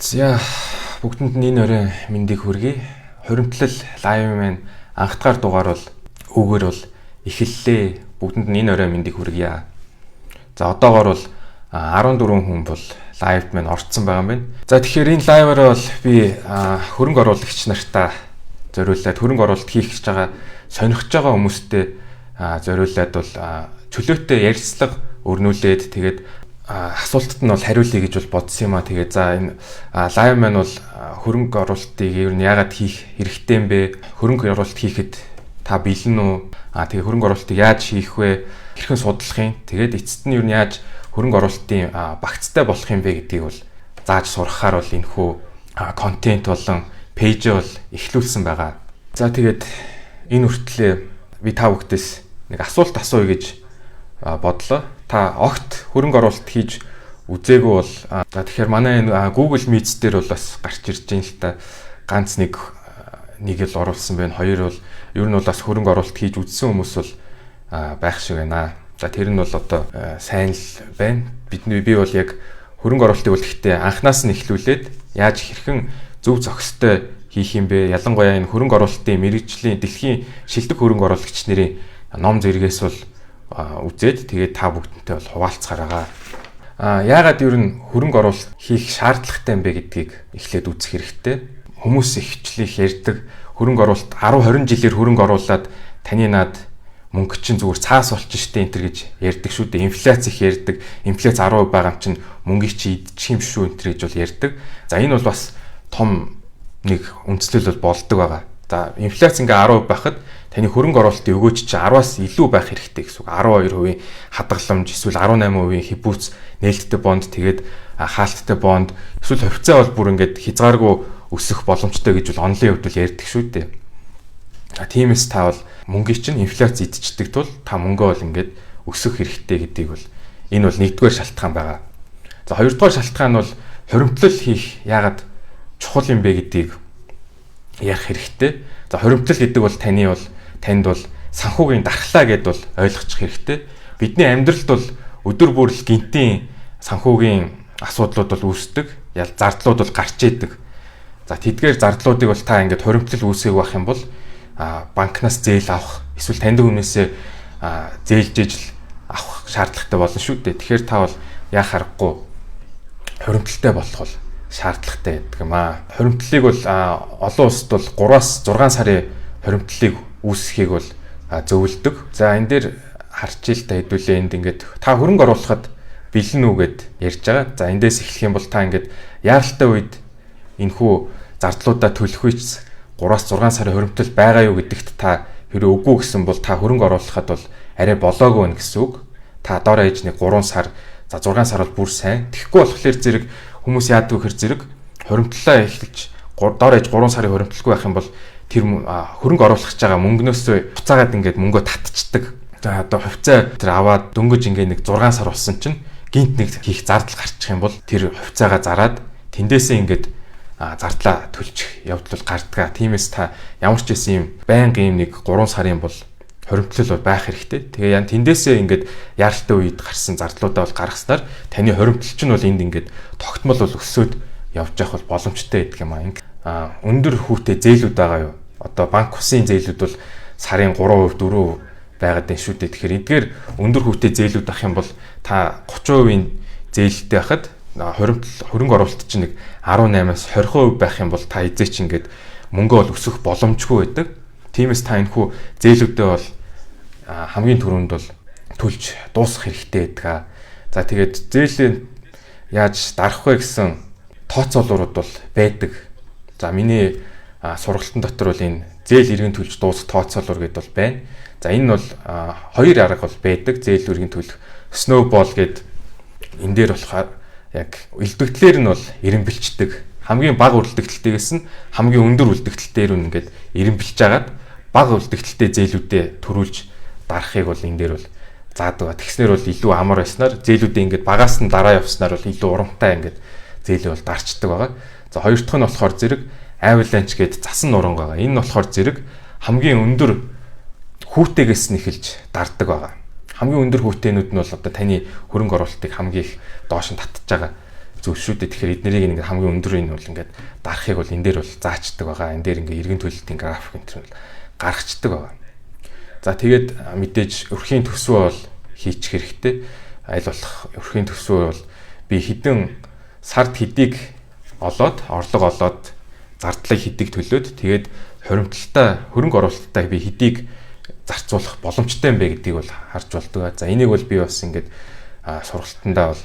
За бүгдэнд нь энэ орой мэндийг хүргэе. Хуримтлал лайв маань анх дахь дугаар бол үгээр бол эхэллээ. Бүгдэнд нь энэ орой мэндийг хүргье. За одоогоор бол 14 хүн бол лайвд маань орцсон байгаа юм байна. За тэгэхээр энэ лайваар бол би хөрөнгө оруулагч нартаа зориулаад хөрөнгө оруулалт хийх гэж байгаа сонирхож байгаа хүмүүстээ зориулаад бол чөлөөтэй ярилцлага өрнүүлээд тэгээд асуултад нь бол хариулъя гэж бол бодсон юм аа. Тэгээ за энэ лайв маань бол хөрөнгө оруулалтыг ер нь яагаад хийх хэрэгтэй юм бэ? Хөрөнгө оруулалт хийхэд та бэлэн үү? Тэгээ хөрөнгө оруулалтыг яаж хийх вэ? Хэрхэн судлах юм? Тэгээд эцэст нь ер нь яаж хөрөнгө оруулалтын багцтай болох юм бэ гэдгийг бол зааж сурахаар бол энэхүү контент болон пэйж бол эхлүүлсэн байгаа. За тэгээд энэ хүртлээр би та бүхтээс нэг асуулт асууя гэж бодлоо. Та огт хөрөнгө оруулалт хийж үзээгүй бол тэгэхээр манай энэ Google Meets дээр бол бас гарч ирж байна л та. Ганц нэг л оруулсан байна. Хоёр бол ер нь бол бас хөрөнгө оруулалт хийж үзсэн хүмүүс бол байх шиг байна. За тэр нь бол одоо сайн л байна. Би бол яг хөрөнгө оруулалтыг бол гэхдээ анханаас нь эхлүүлээд яаж хэрхэн зөв зохистой хийх юм бэ? Ялангуяа энэ хөрөнгө оруулалтын мэргэжлийн дэлхийн шилдэг хөрөнгө оруулагч нарын ном зэрэгээс бол үзээд тэгээд та бүгдэнтэй бол хуваалцахаараа. Яагаад ер нь хөрөнгө оруулалт хийх шаардлагатай юм бэ гэдгийг эхлээд үзэх хэрэгтэй. Хүмүүс ихчлэх ярьдаг хөрөнгө оруулалт 10-20 жилээр хөрөнгө оруулаад таны наад мөнгө чинь зүгээр цаас болчих штэ энэ гэж ярьдаг шүү дээ. Инфляц их ярьдаг. Инфляц 10% байгаа юм чинь мөнгийг чи идчих юм шүү энэ гэж бол ярьдаг. За энэ бол бас том нэг үндслэл бол болдог байгаа. За инфляц ингээ 10% байхад таны хөрөнгө оруулалтын өгөөч чи 10-аас илүү байх хэрэгтэй гэсэн үг. 12% хадгаламж эсвэл 18% хибүүц нээлттэй бонд тэгээд хаалттай бонд эсвэл хувьцаа бол бүр ингээд хязгааргүй өсөх боломжтой гэж бол онлын хувьд л ярьдаг шүү дээ. Тиймээс та бол мөнгийг чинь инфляц идчихдэг тул та мөнгөө бол ингээд өсөх хэрэгтэй гэдгийг бол энэ бол нэгдүгээр шалтгаан байгаа. За хоёрдугаар шалтгаан нь бол хуримтлал хийх яагаад чухал юм бэ гэдгийг ярих хэрэгтэй. За хуримтлал гэдэг бол танд бол санхүүгийн дархлаа гэдээ бол ойлгочих хэрэгтэй. Бидний амьдралд бол өдөр бүр л гинтийн санхүүгийн асуудлууд бол үүсдэг. Зардлууд бол гарч идэг. За тэдгээр зардлуудыг бол та ингээд хуримтлал үүсгээх байх юм бол банкнаас зээл авах эсвэл таньдаг хүнээсээ зээлж ижил авах шаардлагатай болно шүү дээ. Тэгэхээр та бол яах аргагүй хуримтлалтай болох бол шаардлагатай гэдэг юм аа. Хуримтлалыг бол олон улсад бол 3-аас 6 сарын хуримтлалыг үүсгэхийг бол зөвлөдөг. За энэ дээр харж ил та хэдүүлээ энд ингээд та хөрөнгө оруулахад бэлэн үү гэд ярьж байгаа. За эндээс эхлэх юм бол та ингээд яаралтай үед энэхүү зардлуудаа төлөх үйс 3-аас 6 сарын хуримтлал байгаа юу гэдэгт та хэрэв үгүй гэсэн бол та хөрөнгө оруулахад бол арай болоогүй нэ гэсэн үг. Та доор ээж нэг 3 сар за 6 сар бол бүр сайн. Тэгэхгүй болохоор зэрэг хүмүүс яадаг гэхэр зэрэг хуримтлалаа эхэлж доор ээж 3 сарын хуримтлалгүй байх юм бол тэр хөрөнгө оруулах гэж байгаа мөнгнөөсөө буцаагаад ингээд мөнгөө татчихдаг. За одоо хувьцаа тэр аваад дөнгөж ингээд нэг 6 сар болсон чинь гинт нэг хийх зардал гарчих юм бол тэр хувьцаагаа зараад тэндээсээ ингээд зардлаа төлчих явдал гардгаа. Тиймээс та ямар ч байсан юм байнга юм нэг 3 сарын бол хуримтлал бол байх хэрэгтэй. Тэгээ яа тэндээсээ ингээд яаралтай үед гарсан зардлуудаа бол гаргаснаар таны хуримтлал чинь бол энд ингээд тогтмол бол өсөөд явж явах бол боломжтой гэдэг юм аа. Өндөр хүүтэй зээлүүд байгаа юу? Одоо банк усын зээлүүд бол сарын 3%, 4% байгаад байна шүү дээ. Тэгэхээр эдгээр өндөр хүүтэй зээлүүд авах юм бол та 30% зээлтэй байхад хөрөнгө оруулалт чинь нэг 18-аас 20% байх юм бол та эзээ чинь ингээд мөнгө бол өсөх боломжгүй байдаг. Тиймээс та энэхүү зээлүүдээ бол хамгийн түрүүнд бол төлж дуусгах хэрэгтэй байдаг. За тэгээд зээлээ яаж дарах вэ гэсэн тооцоолууд бол байдаг. За миний сургалтын дотор бол энэ зээл иргэн төлж дуусах тооцоолуур гэдэг бол байна. За энэ бол хоёр арга бол байдаг. Зээл иргэн төлөх snowball гэдэг энэ дээр болохоор яг үлдэгдлэр нь бол эренбэлчдэг. Хамгийн бага үлдэгдэлтээс нь хамгийн өндөр үлдэгдэлтээр нь ингээд эренбэлж агаад бага үлдэгдэлтэй зээлүүдээ төрүүлж дарахыг бол энэ дээр бол заадаг. Тэгснэр бол илүү амар байснаар зээлүүдээ ингээд багаас нь дараа явснаар бол илүү урамтай ингээд зээлээ бол дарчдаг байгаа. За хоёр дахь нь болохоор зэрэг avalanche гэдэг засан нуран байгаа. Энэ нь болохоор зэрэг хамгийн өндөр хүүтэйгээс нь эхэлж дардаг байгаа. Хамгийн өндөр хүүтэйнүүд нь бол одоо таны хөрөнгө оруулалтыг хамгийн их доош нь татж байгаа зүйл шүү дээ. Тэгэхээр эднэрийг ингээд хамгийн өндөрийн нь бол ингээд дарахыг бол энэ дээр бол заачдаг байгаа. Энэ дээр ингээд эргэн төлөлтийн график энэ бол гаргацдаг байгаа. За тэгээд мэдээж өрхийн төсвөө бол хийчих хэрэгтэй. Аль болох өрхийн төсвөө бол би хэдэн сард хэдийг олоод, орлого олоод, зардлыг хэдийг төлөөд тэгээд хуримтлалтаа, хөрөнгө оруулалтаа би хэдийг зарцуулах боломжтой юм бэ гэдгийг бол харж болдог. За энийг бол би бас ингээд сургалтандаа бол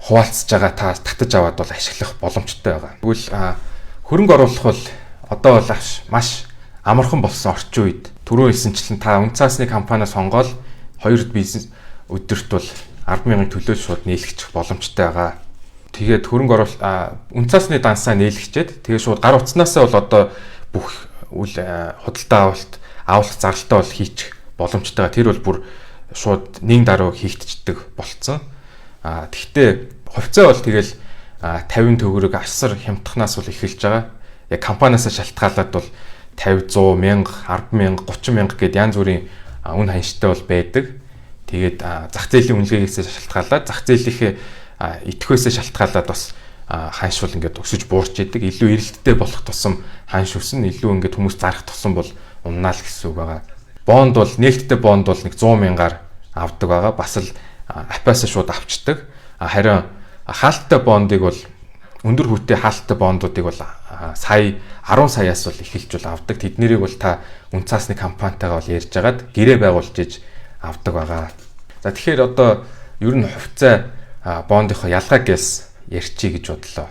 хуваалцж байгаа та татаж аваад бол ашиглах боломжтой байгаа. Тэгвэл хөрөнгө оруулах бол одоо бол маш амархан болсон орчин үед түрүү хэлсэнчлэн та үн цаасны компаниас сонгоод 2 бизнес өдөрт бол 10,000 төлөөж шууд нийлгэж боломжтой байгаа. Тэгээд хөрөнгө оруулалт үн цаасны дансаа нийлгэчээд тэгээд шууд гар утснаасаа бол одоо бүх үйл худалдаа авалт зарлалтаа бол хийчих боломжтой байгаа. Тэр бол бүр шууд нэг даруй хийгдчихдэг болцсон. Тэгвэл хувьцаа бол тэгэл 50 төгрөг асар хямдханаас бол эхэлж байгаа. Яг компаниасаа шалтгаалаад бол 50, 100 мянга, 10,000, 30,000 гэд янз бүрийн үн ханштай бол байдаг. Тэгээд зах зээлийн үнэлгээгээс шалтгаалаад зах зээлийнхээ идэхөөсөө шалтгаалаад бас ханш бол ингээд өсөж буурч идэг. Илүү эрэлттэй болох тусам ханш өснө, илүү ингээд хүмүүс зарах тусам бол уннаа л гэсэн үг байгаа. Бонд бол нээлттэй бонд бол нэг 100 мянгаар авдаг байгаа. Бас л апаасаа шууд авчдаг. Харин хаалттай бондыг бол өндөр хүүтэй хаалттай бондуудыг бол сая 10 саяас бол эхэлж бол авдаг. Тэднэрийг бол та үн цаасны компанитайгаа бол ярьж агаад гэрээ байгуулж иж авдаг байгаа. За тэгэхээр одоо ер нь хувьцаа бондынхоо ялгаагээс ярьчий гэж бодлоо.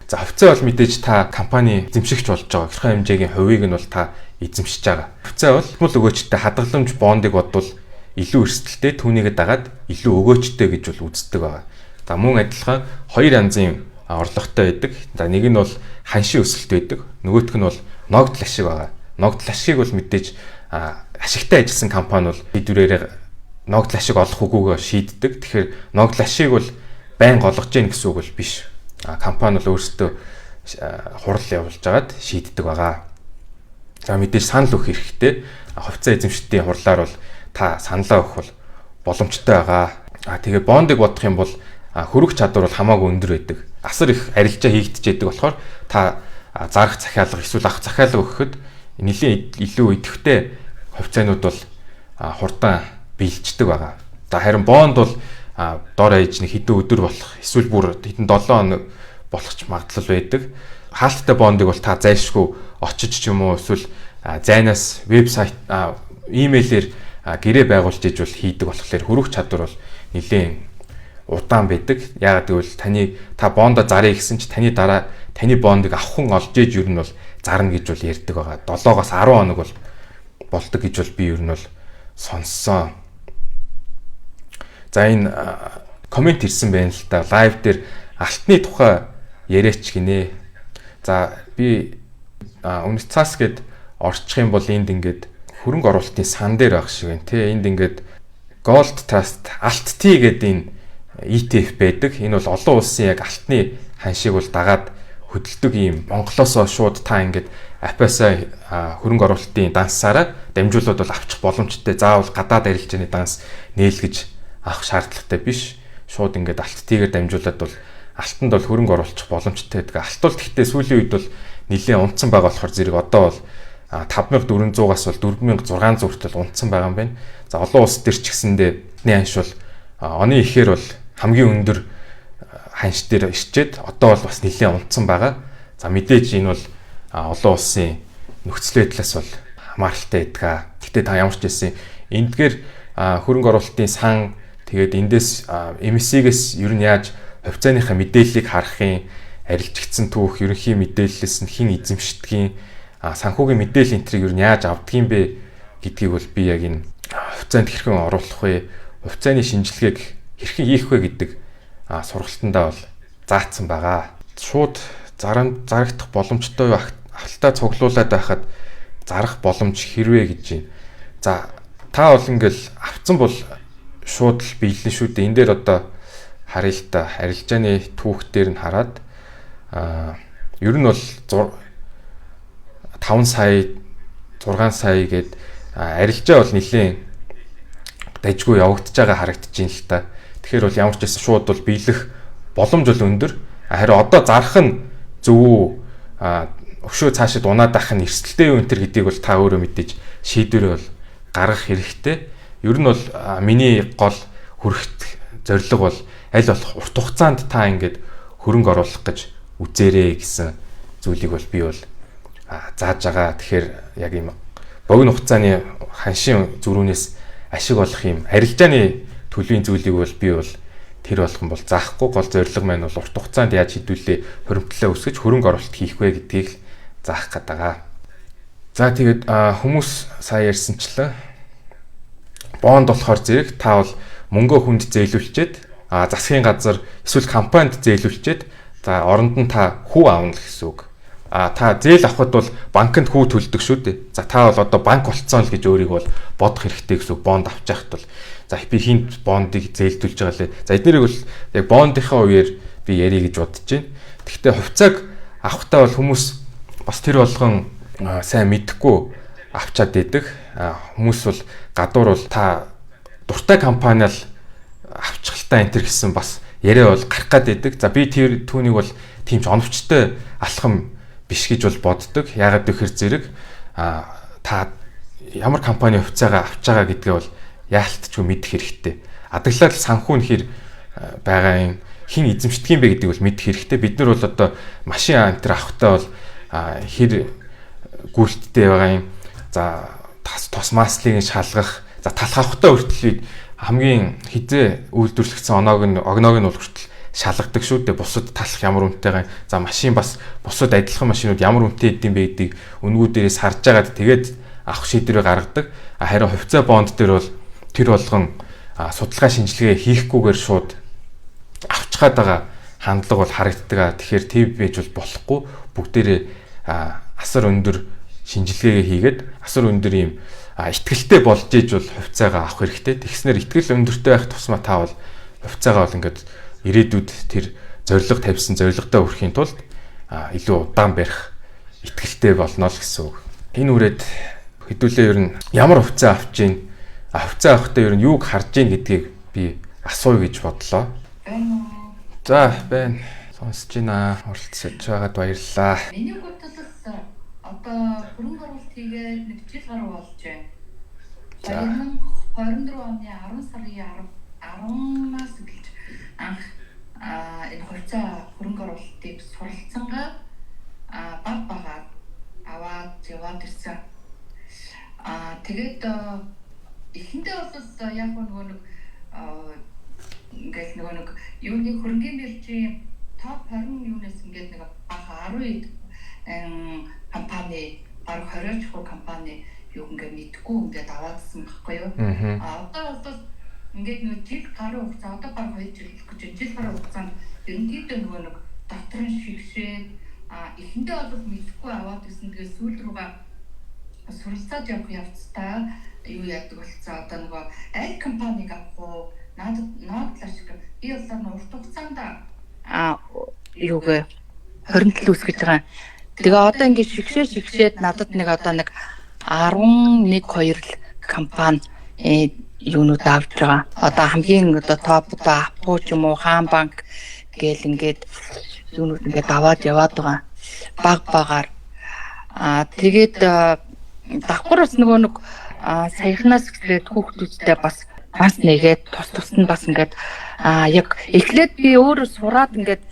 За хувьцаа бол мэдээж та компани эзэмшигч болж байгаа. Тодорхой хэмжээгийн хувийг нь бол та эзэмшиж байгаа. Хувьцаа бол мөл өгөөчтэй хадгаламж бондыг бодвол илүү өрсөлдөлтэй түүнийгээ дагаад илүү өгөөчтэй гэж бол үздэг байгаа. За мөн адилхан хоёр янзын орлоготой байдаг. За нэг нь бол ханшийн өсөлт байдаг. Нөгөөх нь бол ногдол ашиг байгаа. Ногдол ашиг бол мэдээж ашигтай ажилласан компани бол хэдвэрээр ногдол ашиг олох үгүйгээ шийддэг. Тэгэхээр ногдол ашиг бол байнга олгож гин гэсэн үг бол биш. Компани бол өөрсдөө хурал явуулж агаад шийддэг байгаа. За мэдээж санал өгөх хэрэгтэй. Хувьцаа эзэмшигчдийн хурлаар бол та саналаа өгөх бол боломжтой байгаа. Тэгээ бондыг бодох юм бол хөрөх чадвар бол хамаагүй өндөр байдаг. Асар их арилжаа хийгдчихэд болохоор та зарах захиалга эсвэл авах захиалга өгөхөд нэлийн илүү идэвхтэй хувьцаанууд бол хурдан биелждэг байгаа. За харин бонд бол дор ээж нэг хэдэн өдөр болох эсвэл бүр хэдэн 7 хоног болох ч магадлал байдаг. Хаалттай бондыг бол та зайлшгүй очиж ч юм уу эсвэл зайнаас вебсайт имэйлээр гэрээ байгуулж иж бол хийдэг болохоор хөрөх чадвар бол нэлийн удаан байдаг. Яагаад гэвэл та бондо зарыг гэсэн чи таны дараа таны бондыг авах хүн олж иж ер нь бол зарна гэж бол ярьдаг байгаа. 7-оос 10 хоног бол болдог гэж бол би ер нь бол сонссон. За энэ комент ирсэн байна л да. Лайв дээр алтны тухай яриач гинэ. За би үнэт цаас гээд орчих юм бол энд ингээд хөрөнгө оруулалтын сан дээр байх шиг байна те. Энд ингээд Gold Trust Alt T гэдэг энэ ETF байдаг. Энэ бол олон улсын яг алтны ханшийг бол дагаад хөдөлдөг юм. Монголоосоо шууд та ингээд апаасаа хөрөнгө оруулалтын дансаараа дамжуулаад бол авчих боломжтой. Заавал гадаад арилжааны данс нээлгэж авах шаардлагатай биш. Шууд ингээд Alt T-гээр дамжуулаад бол алтанд бол хөрөнгө оруулах боломжтой гэдэг. Алт бол гэхдээ сүүлийн үед бол нэлээд унтсан байгаа болохоор зэрэг одоо бол 5400-аас бол 4600 хүртэл унтсан байгаа юм байна. За олон улс төр ч гэсэндээ эдний ханш бол оны ихээр бол хамгийн өндөр ханш дээр ичээд одоо бол бас нэлээд унтсан байгаа. За мэдээж энэ бол олон улсын нөхцөл байдлаас бол хамааралтай байдаг. Гэхдээ та ямар ч байсан эндгээр хөрөнгө оруулалтын сан тэгээд эндээс MSC-гээс ер нь яаж хувьцааныхаа мэдээллийг харахын арилжигдсан түүх, ерөнхий мэдээллээс нь хэн эзэмшдгийг, санхүүгийн мэдээлэл энтрийг ер нь яаж авдгийг бэ гэдгийг бол би яг энэ хувьцаанд хэрхэн оруулах вэ, хувьцааны шинжилгээг хэрхэн хийх вэ гэдэг сургалтандаа бол заасан байгаа. Шууд зарагдах боломжтой авталтаа цуглуулад байхад зарах боломж хэрвээ гэж байна. За та бол ингээл авцсан бол шууд л биелэн шүү дээ. Энэ дээр одоо харъя л та арилжааны түүх дээр нь хараад ер нь бол 5 сая 6 сая гээд арилжаа бол нэлийн дайггүй явагдаж байгаа харагдаж байна л та. Тэгэхээр бол ямар ч байсан шууд бол биелэх боломж бол өндөр. Харин одоо зарах нь зөв үү? Өшөө цаашид унаад байх нь эрсдэлтэй юу энэ төр гэдгийг бол та өөрөө мэдээж шийдвэрээ бол гаргах хэрэгтэй. Ер нь бол миний гол хүрэх зорилго бол аль болох урт хугацаанд та ингээд хөрөнгө оруулах гэж үзээрэй гэсэн зүйлийг бол би бол зааж байгаа. Тэгэхээр яг ийм богино хугацааны ханшийн зөрүүнээс ашиг олох юм арилжааны төлөвийн зүйлийг бол би бол тэр болгон бол заахгүй. Гол зорилго маань бол урт хугацаанд яаж хэдүүлээ хуримтлалаа өсгөж хөрөнгө оруулалт хийх вэ гэдгийг л заах гээд байгаа. За тэгээд хүмүүс сая ярьсанчлан бонд болохоор зэрэг та бол мөнгөө хүнд зээлүүлчихэд засгийн газар эсвэл компанид зээлүүлчихэд за оронд нь та хүү аавна гэсэн үг. Та зээл авахд бол банкнд хүү төлдөг шүү дээ. За та бол одоо банк болцсон л гэж өөрийг бол бодох хэрэгтэй гэсэн үг. Бонд авч яхад бол за би хинт бондыг зээлдүүлж байгаа лээ. За эднэрийг бол яг бондынхаа үеэр би ярих гэж бодож байна. Гэхдээ хувьцааг авахтаа бол хүмүүс бас тэр болгон сайн мэдэхгүй авчаад идэг. Хүмүүс бол гадуур бол та дуртай компани л авчихлаа энэ төр гэсэн бас яриа бол гарах гад идэг. За би тэр түүнийг бол тийм ч оновчтой алхам биш гэж бол боддог. Яагаад гэхээр зэрэг та ямар компани хувьцаагаа авч байгаа гэдгээ бол яалтчгүй мэдэх хэрэгтэй. Адаглал санхүү нь хэр байгаа юм хин эзэмшдэг юм бэ гэдгийг бол мэдэх хэрэгтэй. Бид нар бол одоо машин антер авахтаа бол хэр гүйлттэй байгаа юм. За тос маслыг шалгах, за талх авахтаа хүртэл хамгийн хизээ үйлдвэрлэгдсэн огноог нь бол хүртэл шалгадаг шүү дээ. Бусад талах ямар үнэтэйгаа. За машин бас бусад адилхан машинууд ямар үнэтэй идэм бэ гэдгийг үнгүүдээрээс харж агаад тэгээд авах шийдвэрээ гаргадаг. Харин хувьцаа бонд дээр бол тэр болгон судалгаа шинжилгээ хийхгүйгээр шууд авчихад байгаа хандлага бол харагддаг. Тэгэхээр тэв байж бол болохгүй. Бүгдээрээ асар өндөр шинжилгээгээ хийгээд асар өндөр ийм итгэлтэй болж иж бол хувьцаагаа авах хэрэгтэй. Тэгснээр итгэл өндөртэй байх тусмаа та бол хувьцаагаа бол ингээд ирээдүйд тэр зорилго тавьсан зорилгодоо хүрэхийн тулд илүү удаан барих итгэлтэй болно л гэсэн үг. Энэ үрээд хэдүүлээ ер нь ямар хувьцаа авч гин, хувьцаа авахдаа ер нь юуг харж гин гэдгийг би асууя гэж бодлоо. За байна. Сонсож байна. Оролцож байгаад баярлалаа. Миний бодлоос одоо хөрөнгө оруулалт хийгээд нэг жил гаруй болж байна. 2024 оны 10 сарын 10-наас эхэлж анх энэ хувьцаа хөрөнгө оруулалтыг суралцсангаа баг багаар аваад яваад ирсэн. Тэгээд эхэндээ бол яг нөгөө нэг ингээд нөгөө нэг юуны хөрөнгөний биржийн топ 20 юунаас ингээд нэг баг 10 компани баг 20 компани юу ингээд мэдгүй ингээд аваадсан байхгүй юу? Одоо бол ингээд нэг жил гаруй хугацаа одоо баг 2 жил гэж жил гаруй хугацаанд ерөнхийдөө нөгөө нэг дотрын шигшээд эхэндээ бол мэдгүй аваад гэсэн. Тэгээд сүүл рүүгээ суралцаад явах явцдаа юу яадаг болцоо одоо нөгөө аль компаниг авах уу? Наадлаа шиг би бол урт хугацаанд юугээ хоригдл үүсгэж байгаа. Тэгээ одоо ингээд шигшээд надад нэг одоо нэг 11-2 компани юунууд авч байгаа. Одоо хамгийн одоо топ одоо Аппо ч юм уу Хаан банк гээл ингээд юунууд ингээд аваад яваад байгаа. Баг багаар. Тэгээд давхар бас нөгөө нэг саяхнаас эхлээд хүүхдүүдтэй бас нэгээд тус нь бас ингээд яг эхлээд би өөрөө сураад ингээд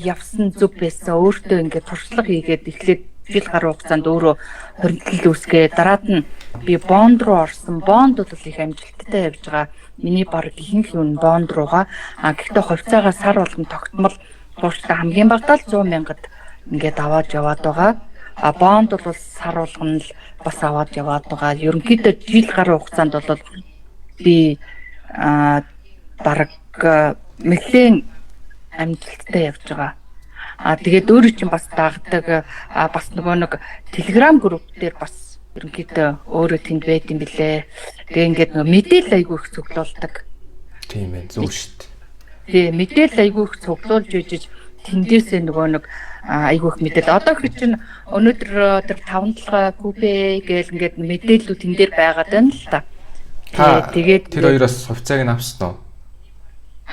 явсан зүг байсан. Өөртөө ингээд туршлага хийгээд эхлээд жил гаруй хугацаанд өөрөө хоригдл үүсгээ. Дараад нь би бонд руу орсон. Бонд бол их амжилттай явж байгаа. Миний баг ихэнх юм бонд руугаа. Гэхдээ хувьцаагаа сар болгон тогтмол бууштай хамгийн багадаа л 100,000-д ингээд аваад яваад байгаа. Бонд бол сар болгон л бас аваад яваад байгаа. Ерөнхийдөө жил гаруй хугацаанд бол би бараг нэлээд амжилттай явж байгаа. Тэгээд өөрөө чинь бас дагдаг бас нөгөө нэг Telegram групп дээр бас ерөнхийдөө өөрөө тэнд байт юм билээ. Тэгээ ингээд нөгөө мэдээлэл айгүй их цуглуулдаг. Тийм ээ, зөв шүү дээ. Тэгээ мэдээлэл айгүй их цуглуулж ижиж тэндээсээ нөгөө нэг айгүй их мэдээлэл. Одоо их чинь өнөөдөр тэр 5 купе гээл ингээд мэдээлэлүүд тэн дээр байгаад байна л та. Тэгээд тэр хоёроос хувьцааг нь авсан уу?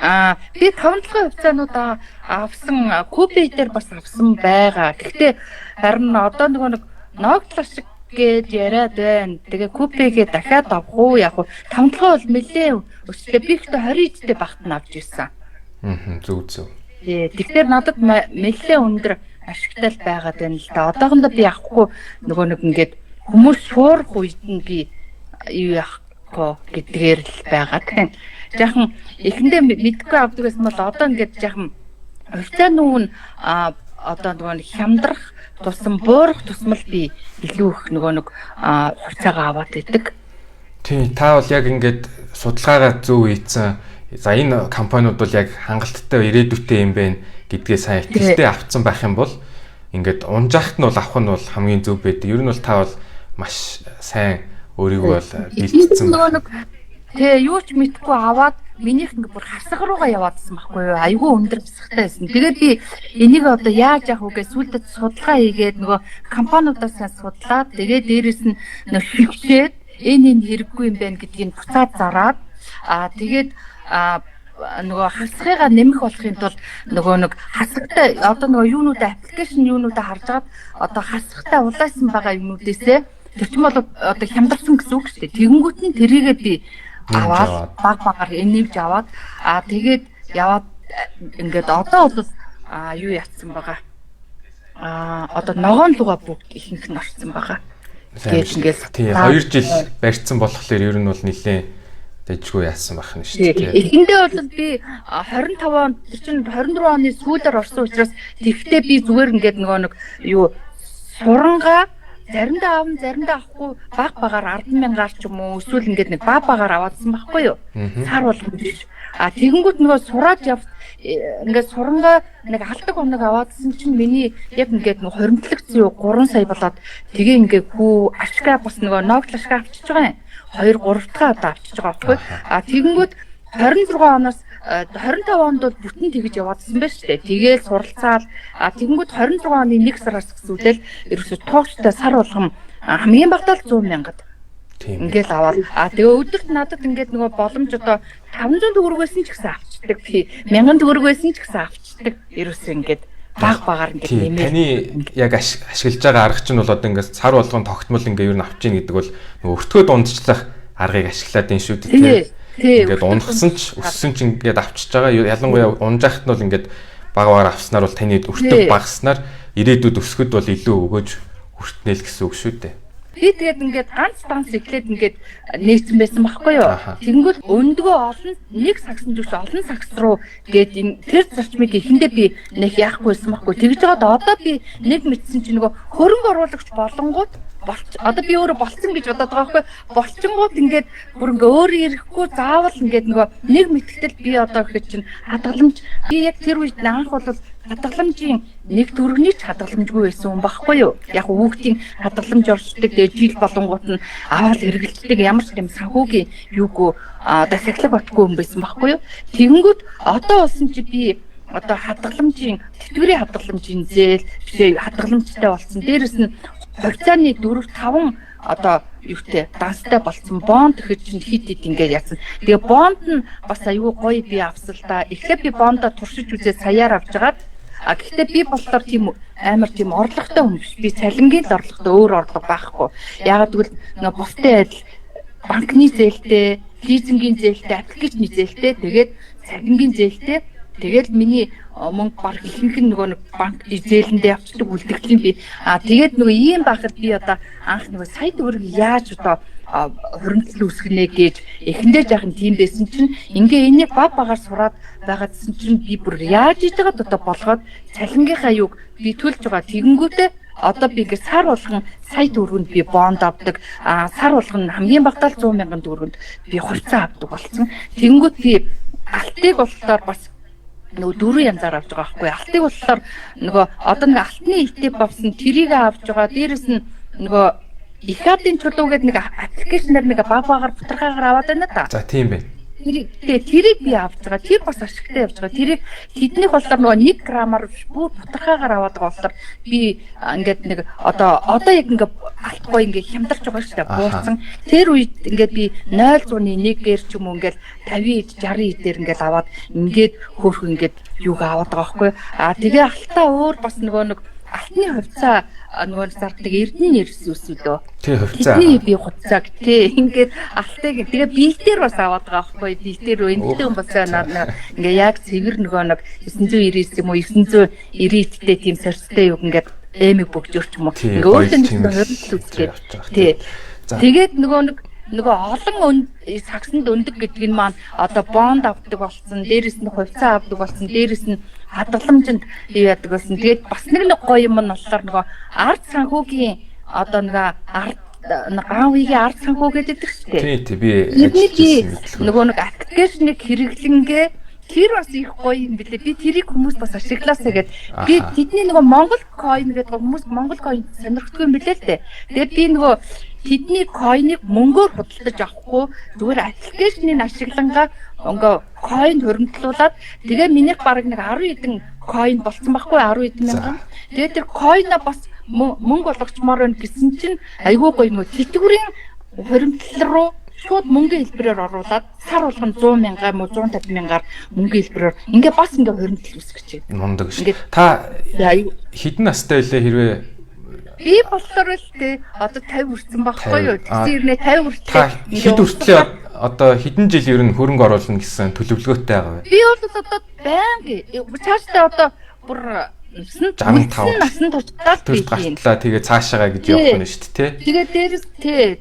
Би 5-7 хувьцаануудаа авсан, купе дээр бас авсан байгаа. Гэхдээ харин одоо нэг ногтлоо шиг гээд яриад байна. Тэгээ купегээ дахиад авах уу яг уу 5-7 бол нэлээ өсөлтөө би ихтэй 20 эдтэй багт нь авч ирсэн. Зүг. Тэгэхээр надад нэлээ өндөр ашигтай байгаад байна л да. Одоохондоо би авахгүй нөгөө нэг ингээд хүмүүс шуурх үед нь би юу яахгүй гэдгээр л байгаа. Тэгэхээр жаахан эхэндээ мэдгүй авдаг гэсэн бол одоо ингээд жаахан хувьцааны үн одоо нөгөө хямдрах тусам буурах тусмал би илүү их нөгөө нэг хувьцаагаа аваад идэг. Тий, та бол яг ингээд судалгаагаа зөв хийсэн. За энэ компаниуд бол яг хангалттай ирээдүйтэй юм байна гэдгээ сайн итгэлтэй авцсан байх юм бол ингээд унжаахт нь бол авах нь бол хамгийн зөв байдаг. Ер нь бол та бол маш сайн өөрийгөө бол бэлтгэсэн байна. Тэгээ юу ч мэдгүй аваад минийх ингээ бүр хасаг руугаа яваадсан байхгүй юу? Айгүй өндөр бисахтай байсан. Тэгээд би энийг одоо яаж яах вэ гэж сүүлдээ судалгаа хийгээд нөгөө компаниудаас судлаад тэгээд дээрэс нь нөгөө шигшээд энэ хэрэггүй юм байна гэдгийг буцаад зараад тэгээд нөгөө хасахыгаа нэмэх болохын тулд нөгөө нэг хасагтай одоо нөгөө юунуудаа аппликейшн юунуудаа харж агаад одоо хасахтай улаасан байгаа юмнуудээсээ тэр чинь бол одоо хямдарсан гэсэн үг шүү дээ. Тэгэнгүүт нь тэрийгээ би аваад багаар нэмж аваад тэгээд яваад ингээд одоо бол юу яатсан байгаа. Одоо ногоон луга бүгд ихэнх нь орсон байгаа. Тэгээд ингээд 2 жил барьцсан болохоор ер нь бол нэлээд дэжгүй яасан байх нь шүү дээ. Эхэндээ бол би 25 он чинь 24 оны сүүлээр орсон учраас тэгвэл би зүгээр ингээд нөгөө нэг юу сурангаа заримдаа аав, заримдаа авахгүй багаар 10,000-аар ч юм уу эсвэл ингээд нэг багаар аваадсан байхгүй юу? Сар болгон биш. Тэгэнгүүт нөгөө сураад явт ингээд сурангаа нэг алдаг оног аваадсан чинь миний яг ингээд нэг хоримтлагц юу 3 сая болоод тэгээ ингээд хүү ашгаа бас нөгөө ногт ашгаа авчиж байгаа юм. 2-3 дахь удаа авчиж байгаа байхгүй. Тэгэнгүүт 26 оноос 25 онд бол бүтэн тэгж яваадсан байж тээ. Тэгээл суралцаал тэгэнгүүт 26 оны 1 сараас гэсүүлэл ерөөсө тоогчтой сар болгон хамгийн багтаал 100,000-ад. Ингээл аваад тэгээ өдөрт надад ингээд нөгөө боломж одоо 500 төгрөг байсан ч гэсэн авчдаг. Би 1000 төгрөг байсан ч гэсэн авчдаг. Ерөөсө ингээд багаар ингээд нэмээ. Таны яг ашиглаж байгаа арга чинь бол одоо ингээд сар болгон тогтмол ингээд ер нь авч ийн гэдэг бол нөгөө өртгөө дундчлах аргыг ашиглаад энэ шүү дээ. Ингээд унгасан ч өссөн ч ингээд авчиж байгаа. Ялангуяа унжаахт нь бол ингээд багаар авснаар бол таны өртөг багаснаар ирээдүйд өсгөхөд бол илүү өгөөж хүртнэл гэсэн үг шүү дээ. Би тэгээд ингээд ганц данс эхлээд ингээд нээсэн байсан байхгүй юу. Тэгэнгүүт өндгөө олон нэг сагсан зүгш олон сагс руу гээд тэр зарчмыг эхэндээ би нэг яахгүйсэн байхгүй. Тэгж байгаад одоо би нэг мэдсэн чинь нөгөө хөрөнгө оруулагч болонгууд одоо би өөрөө болцсон гэж бодоод байгаа байхгүй. Болчингууд ингээд бүр ингээ өөрөө ирэхгүй заавал ингээд нөгөө нэг мэтгэлтэл би одоо гэхэд чинь хадгаламж би яг тэр үед анх бол хадгаламжийн нэг төгрөгний ч хадгаламжгүй байсан юм багхгүй юу. Яг хүүхдийн хадгаламж орчдөг тэгээд жил болонгууд нь аваад хэрэгэлцдэг ямар ч юм санхүүгийн юугүй дахиглаг батгүй юм байсан багхгүй юу. Тэгэнгүүт одоо болсон чи би одоо хадгаламжийн тэтгэврийн хадгаламжийн зээл бишээ хадгаламжтай болсон. Дээрэс нь хувьцааны 4-5 одоо юутэй данстай болсон бонд гэхэд чинь хит ингээд яасан. Тэгээ бонд нь бас аюу гоё би авсал та. Эхлээд би бондоо туршиж үзээд саяар авч жагаад гэхдээ би болохоор тийм амар тийм орлоготой хүн биш. Би цалингийн л орлоготой өөр орлого байхгүй. Ягаад гэвэл нөгөө бусдын адил банкны зээлтэй, лизингийн зээлтэй, аппликейшны зээлтэй, тэгээд цалингийн зээлтэй. Тэгээд миний мөнгө баг ихэнх нь нөгөө нэг банк зээлэндээ авчдаг үлдэгдэл би. Тэгээд нөгөө ийм байхад би одоо анх нөгөө сая төгрөг яаж одоо хуримтлал үүсгэнэ гэж эхэндээ жаахан тийм байсан чинь ингээ энийг багаар сураад байгаадсэн чинь би бүр яаж хийж байгаад одоо болгоод цалингийнхаа юг би төлж байгаа тэгэнгүүтээ одоо би ингээ сар болгон сая төгрөгөнд би бонд авдаг сар болгон хамгийн багтаал 100,000 төгрөгөнд би хувьцаа авдаг болсон. Тэгэнгүүт би алтыг болохоор бас нөгөө 4 янзаар авч байгаа байхгүй. Алтыг болохоор нөгөө одоо нэг алтны итеп авсан тэрийг авч байгаа. Дээрээс нь нөгөө их хадын чулуу гэдэг нэг аппликейшнээр нэг багаар бутархаагаар аваад байна та. За тийм байна. тэрийг би авч байгаа. Тэр бас ашигтай явж байгаа. Тэрийг тэднийх болохоор нөгөө 1 грамаар бүр бутархаагаар аваад байгаа болохоор би ингээд нэг одоо яг ингээд алтгүй ингээд хямдарч байгаа шүү дээ. Буурсан. Тэр үед ингээд би 0.1-ээр ч юм уу ингээд 50 60 дээр ингээд аваад ингээд хөөх ингээд юуг аваад байгаа байхгүй. Тэгээ алтаа өөр бас нөгөө нэг алтны хувьцаа нөгөө зарддаг эрдний нэрс үсвэлөө. Тий хувьцаа. Бидний би хуцааг тий ингээд алтыг тэгээ биетээр бас аваад байгаа байхгүй. Биетээр энэтэй хүн бас ингээ яг цэвэр нөгөө нэг 999 юм уу 990-тэй тийм сорцтой юу ингээд эмиг бөгжөрч юм уу. Ингээ өөртөө нэг хоригдл үзгээд тий. Тэгээд нөгөө олон сагсанд өндөг гэдэг нь маань одоо бонд авдаг болсон, дээрэс нь хувьцаа авдаг болсон, дээрэс нь хадгаламжинд яадаг болсон. Тэгээд бас нэг гоё юм нь болохоор нөгөө ард санхүүгийн одоо аавыгийн ард санхүү гэдэг шүү дээ. Тий би нөгөө нэг аппликейшнийг хэрэглэнгээ тэр бас их гоё юм билээ. Би тэрийг хүмүүс бас ашиглаасаа гэд би тэдний нөгөө Монгол coin гэдэг хүмүүс Монгол coin сонирхдаг юм билээ л дээ. Тэгээд би нөгөө тэдний coin-ыг мөнгөөр худалдаж авахгүй зүгээр аппликейшнийг ашиглангаа coin хөрөмтлүүлээд тэгээ минийх бараг нэг 10 хэдэн coin болцсон байхгүй 10 хэдэн мянган. Тэгээд тэр coin-а бас мөнгө болгочмоор байна гэсэн чинь айгүй гоё нөгөө тэтгэврийн хөрөмтлөл рүү шууд мөнгөний хэлбэрээр оруулаад сар болгон 100 мянгаар мөн 150 мянгаар мөнгөний хэлбэрээр ингээ бас ингээ хөрөмтөл үсгэж байна. Мундаг шүү. Та хэдэн настай байлээ хэрвээ би болохоор л тэ одоо 50 хүрсэн байхгүй юу? Тэгсэн ирнэ 50 хүртэл. Хэд хүртлээ одоо хэдэн жил ер нь хөрөнгө оруулна гэсэн төлөвлөгөөтэй байгаа вэ? Би бол одоо байнга цаашдаа одоо бүр 65 насны туршдаа би гатлаа тэгээ цаашаагаа гэж явах нь шүү дээ. Тэгээд дээрээс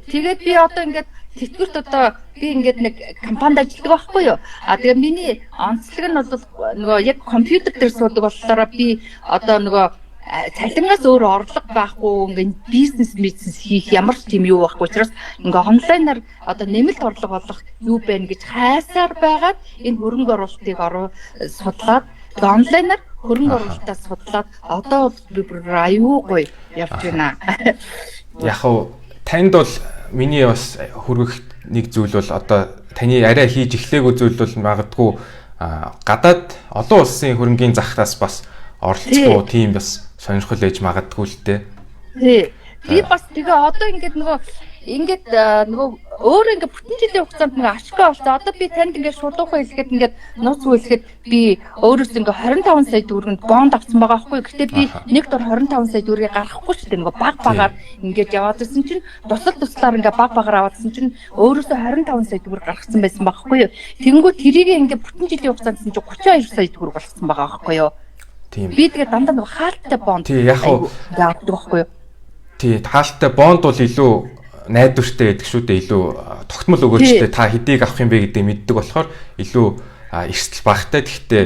тэгээд би одоо ингээд тэтгэврт одоо би ингээд нэг компанид ажилладаг байхгүй юу? Тэгээ миний онцлог нь бол нөгөө яг компьютер дээр суудаг болохоор би одоо нөгөө цалингаас өөр орлого байхгүй ингээд бизнес хийх ямар ч тийм юу байхгүй учраас ингээд онлайнаар одоо нэмэлт орлого олох юу байна гэж хайсаар байгаад энэ хөрөнгө оруулалтыг судлаад онлайнаар хөрөнгө оруулалтаа судлаад одоо би бүр аюу гоё явж байна. Яг уу танд бол миний бас хүргэх нэг зүйл бол одоо таны арай хийж эхлэегүй зүйл бол магадгүй гадаад олон улсын хөрөнгийн захтаас бас оролцохгүй тийм бас сонирхол ээж магадгүй л дээ. Тий. Би бас тэгээ одоо ингээд нөгөө өөр ингээд бүтэн жилийн хугацаанд нөгөө ашигтай болсон. Одоо би танд ингээд шулуухай хэлгээд ингээд нууц хэлэхэд би өөрөөс ингээд 25 сая төгрөнд бонд авсан байгаа байхгүй. Гэхдээ би нэг дор 25 сая төгрөгийг гаргахгүй шүү дээ. Нөгөө баг-багаар ингээд яваад ирсэн чинь туслаар ингээд баг-багаар аваадсэн чинь өөрөөсөө 25 сая төгрөг гаргасан байсан байхгүй юу. Тэнгүү тэрийг ингээд бүтэн жилийн хугацаанд чинь 32 сая төгрөг болсон байгаа байхгүй юу. Тийм. Би тэгээ дандаа нөгөө хаалттай бонд авдаг байхгүй юу. Тий, хаалттай бонд бол илүү найдвартай байдаг шүү дээ. Илүү тогтмол өгөөжтэй та хэдийг авах юм бэ гэдэг мэддэг болохоор илүү эрсдэл багтай. Гэхдээ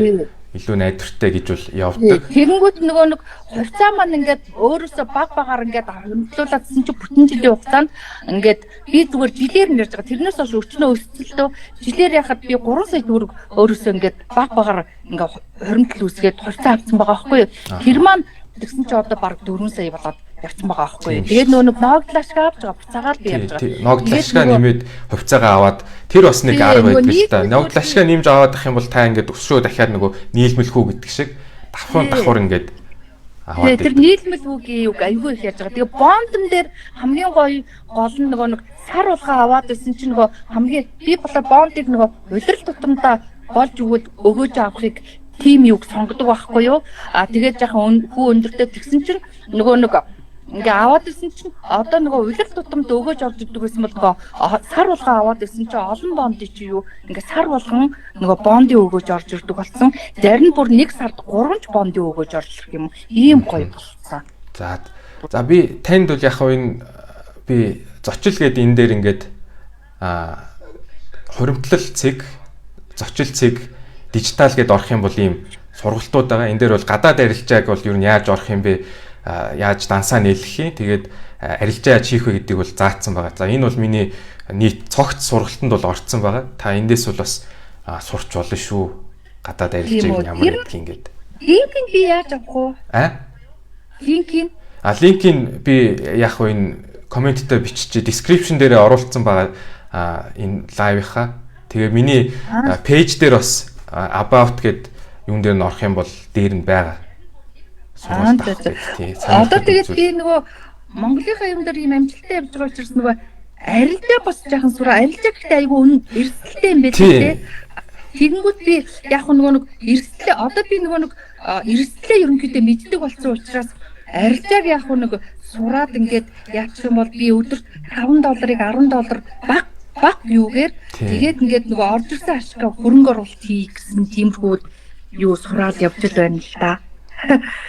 илүү найдвартай гэж бол явдаг. Тэгэнгүүт нөгөө нэг хувьцаа маань ингээд өөрөөсөө баг-багаар ингээд хөндлүүлсэн чинь бүтэн жилийн хугацаанд ингээд би зүгээр жилээр нэрж байгаа. Тэрнээс хойш өчнөө өсөлтөө жилээр яхад би 3 сая төгрөг өөрөөсөө ингээд баг-багаар ингээд хөрөмтөл үсгээд хувьцаа авсан байгаа байхгүй юу. Тэр маань тэгсэн чинь одоо баг 4 сая болоод явсан байгаа байхгүй юу. Тэгээд нөгөө ногдлашгаа авч байгаа буцаагаар би явж байгаа. Ногдлашгаа нэмээд хувьцаагаа аваад тэр бас нэг арга байдаг л та. Ногдлашгаа нэмж аваад ах юм бол та ингээд өсрөө дахиад нөгөө нийлмэлхүү гэдэг шиг давхар ингээд аваад. Тэр нийлмэлхүүгийн үг аюул их яаж байгаа. Тэгээ бондон дээр хамгийн гол нь нөгөө нэг сар улгаа аваад байсан чинь нөгөө хамгийн би болоо бондыг нөгөө улирал тутамдаа болж өгөөж авахыг тим юг сонгодог байхгүй юу? Тэгээд жоохон хүү өндөртэй тэгсэн чинь нөгөө ингээ аваад ирсэн чинь одоо нөгөө улирал тутамд өгөөж авч ирдэг гэсэн бол нөгөө сар болгон аваад ирсэн чинь олон бондыг чи юу ингээ сар болгон нөгөө бондын өгөөж орж ирдэг болсон. Зарим бүр нэг сард 3 ч бондын өгөөж орж ирэх юм. Ийм гоё болсон. За би танд бол яг энэ би зочил гээд энэ дээр ингээд хуримтлал цэг, зочил цэг, дижитал гээд орох юм бол ийм сургалтууд байгаа. Энэ дээр бол гадаад арилжааг бол юу нь яаж орох юм бэ? Яаж дансаа нийлэх юм. Тэгээд арилжаа яаж хийх вэ гэдгийг бол заасан байгаа. За энэ бол миний нийт цогц сургалтанд бол орцсон байгаа. Та эндээс бол бас сурч болно шүү. Гадаад арилжааг ямар гэдгийг ингээд. Линкийг би яаж авах вэ? Линкийг би яг энэ комменттэй бичиж description дээрээ оруулсан байгаа энэ лайвынхаа. Тэгээ миний пэйж дээр бас about гэд юун дээр нь орох юм бол дээр нь байгаа. Одоо тэгээд би нөгөө Монголынхаа юм дээр ийм амжилттай явж байгаа учраас нөгөө арилжаа бас жаахан сураа арилжаа гэхдээ айгүй эрсдэлтэй юм байх тий. Тэгэнгүүт би яг нөгөө нэг эрсдлээ одоо би нөгөө нэг эрсдлээ ерөнхийдөө мэддэг болсон учраас арилжааг яг нэг сураад ингээд яачих юм бол би өдөрт $5 $10 баг юугээр тэгээд ингээд нөгөө орж ирсэн ашиггаа хөрөнгө оруулалт хий гэсэн тиймэрхүү юу сураад явж байна л да.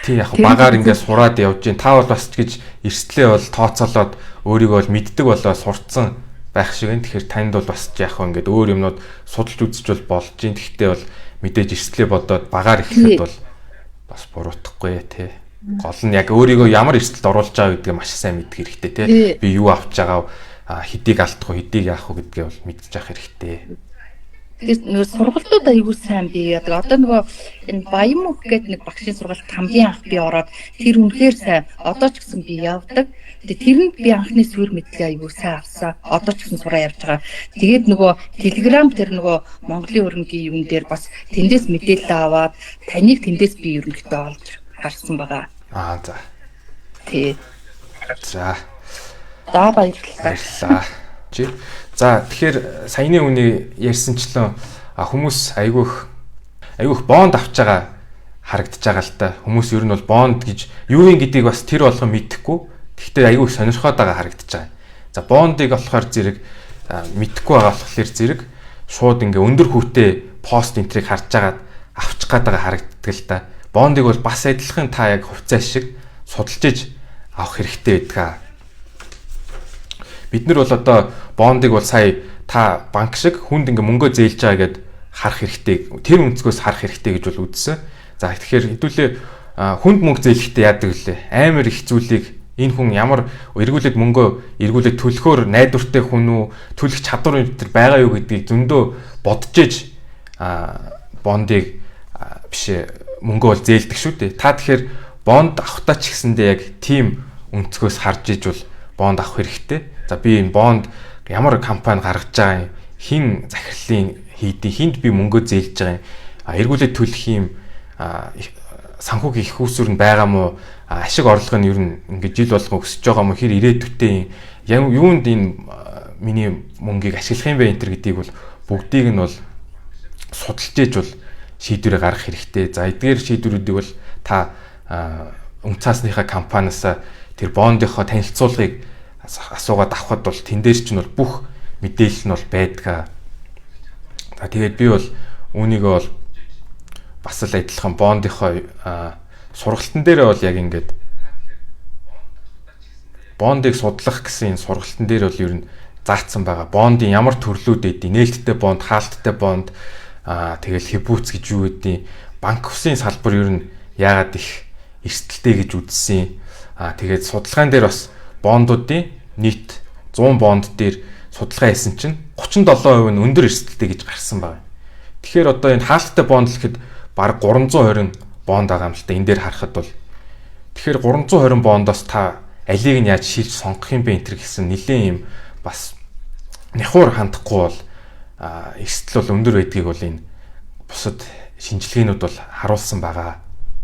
Тий яг багаар ингээд сураад явж гин та бол бас ч гэж эрсдлээ бол тооцоолоод өөрийгөө бол мэддэг болоо сурцсан байх шиг юм. Тэгэхээр танд бол бас яг ингээд өөр юмнууд судалж үзэж бол болж гин. Гэхдээ бол мэдээж эрсдлээ бодоод багаар эхлэхэд бол бас буруутахгүй тий. Гол нь яг өөрийгөө ямар эрсдэлд оруулж байгаа гэдгийг маш сайн мэдэх хэрэгтэй тий. Би юу авч байгаа хэдийг алдах уу хэдийг яах уу гэдгээ бол мэдчих хэрэгтэй. Тэгээд нөгөө сургалтууд аягүй сайн бий яадаг. Одоо нөгөө энэ Баямүх гэдэг нэг багшийн сургалт хамгийн анх би ороод тэр үнэхээр сайн. Одоо ч гэсэн би явдаг. Тэгээд тэрэнд би анхны сүр мэдлэг аягүй сайн авсан. Одоо ч гэсэн сураа явж байгаа. Тэгээд нөгөө Telegram тэр нөгөө Монголын өрнөгийн юм дээр бас тэндээс мэдээлэл аваад таныг тэндээс би ерөнхийдөө олж харсан байгаа. За. Тий. За. За баярлалаа. За тэгэхээр саяны үний ярьсанчлан хүмүүс айгүйх бонд авч байгаа харагдаж байгаа л та. Хүмүүс ер нь бол бонд гэж юу юм гэдгийг бас тэр болгон мэдэхгүй. Гэхдээ айгүйх сонирхоод байгаа харагдаж байгаа. За бондыг болохоор зэрэг мэдэхгүй байгаа болохоор зэрэг шууд ингээ өндөр хүүтэй пост энтрийг харж агаад авчих гээд байгаа харагддаг л та. Бондыг бол бас адилхан та яг хувьцаа шиг судалж иж авах хэрэгтэй байдаг. Бид нар бол одоо бондыг бол сая та банк шиг хүнд ингээ мөнгө зээлж байгаа гэд харах хэрэгтэй. Тэр өнцгөөс харах хэрэгтэй гэж бол үзсэн. За тэгэхээр хэдүүлээ хүнд мөнгө зээлэхдээ яадаг вүлээ. Амар их зүйлийг энэ хүн ямар эргүүлээд мөнгөө эргүүлээд төлөхөөр найдвартай хүн үү, төлөх чадвар энэ байгаа юу гэдгийг зөндөө бодож иж бондыг биш мөнгөө бол зээлдэг шүү дээ. Та тэгэхээр бонд авахтаа ч гэсэндээ яг тийм өнцгөөс харж иж бол бонд авах хэрэгтэй. За би энэ бонд ямар компани гаргаж байгаа юм, хин захирлын хийдий, хинд би мөнгө зээлж байгаа юм, эргүүлээд төлөх юм санхүүгийн их усүр нь байгаа мó, ашиг орлого нь ер нь ингээд жил болгон өсөж байгаа мó, хэр ирээдүйтэй юм, юунд энэ миний мөнгийг ашиглах юм бэ энэ төр гэдгийг бол бүгдийг нь бол судалж ээж бол шийдвэрээ гаргах хэрэгтэй. За эдгээр шийдвэрүүдийг бол та үнцаасныхаа компаниас тэр бондынхоо танилцуулгыг асуугаад авахд бол тэн дээр ч нь бол бүх мэдээлэл нь бол байдаг. За тэгээд би бол үүнийгөө бол бас л адилхан бондынхоо сургалтын дээрээ бол яг ингээд бондыг судлах гэсэн сургалтын дээр бол ер нь заасан байгаа. Бондын ямар төрлүүд эдийн, нээлттэй бонд, хаалттай бонд, тэгэл хибүүц гэж юу гэдэг, банк усын салбар ер нь яагаад их эрсдэлтэй гэж үзсэн. Тэгээд судалгаан дээр бас бондуудын нийт 100 бонд дээр судалгаа хийсэн чинь 37% нь өндөр эрсдэлтэй гэж гарсан байна. Тэгэхээр одоо энэ хаалттай бонд гэхэд бараг 320 бонд байгаа юм л та. Энэ дээр харахад бол тэгэхээр 320 бондоос та алийг нь яаж шилж сонгох юм бэ энэ төр гэсэн нэлээд юм бас нэхур хандахгүй бол эрсдэл бол өндөр байдгийг бол энэ бусад шинжилгээнүүд бол харуулсан байгаа.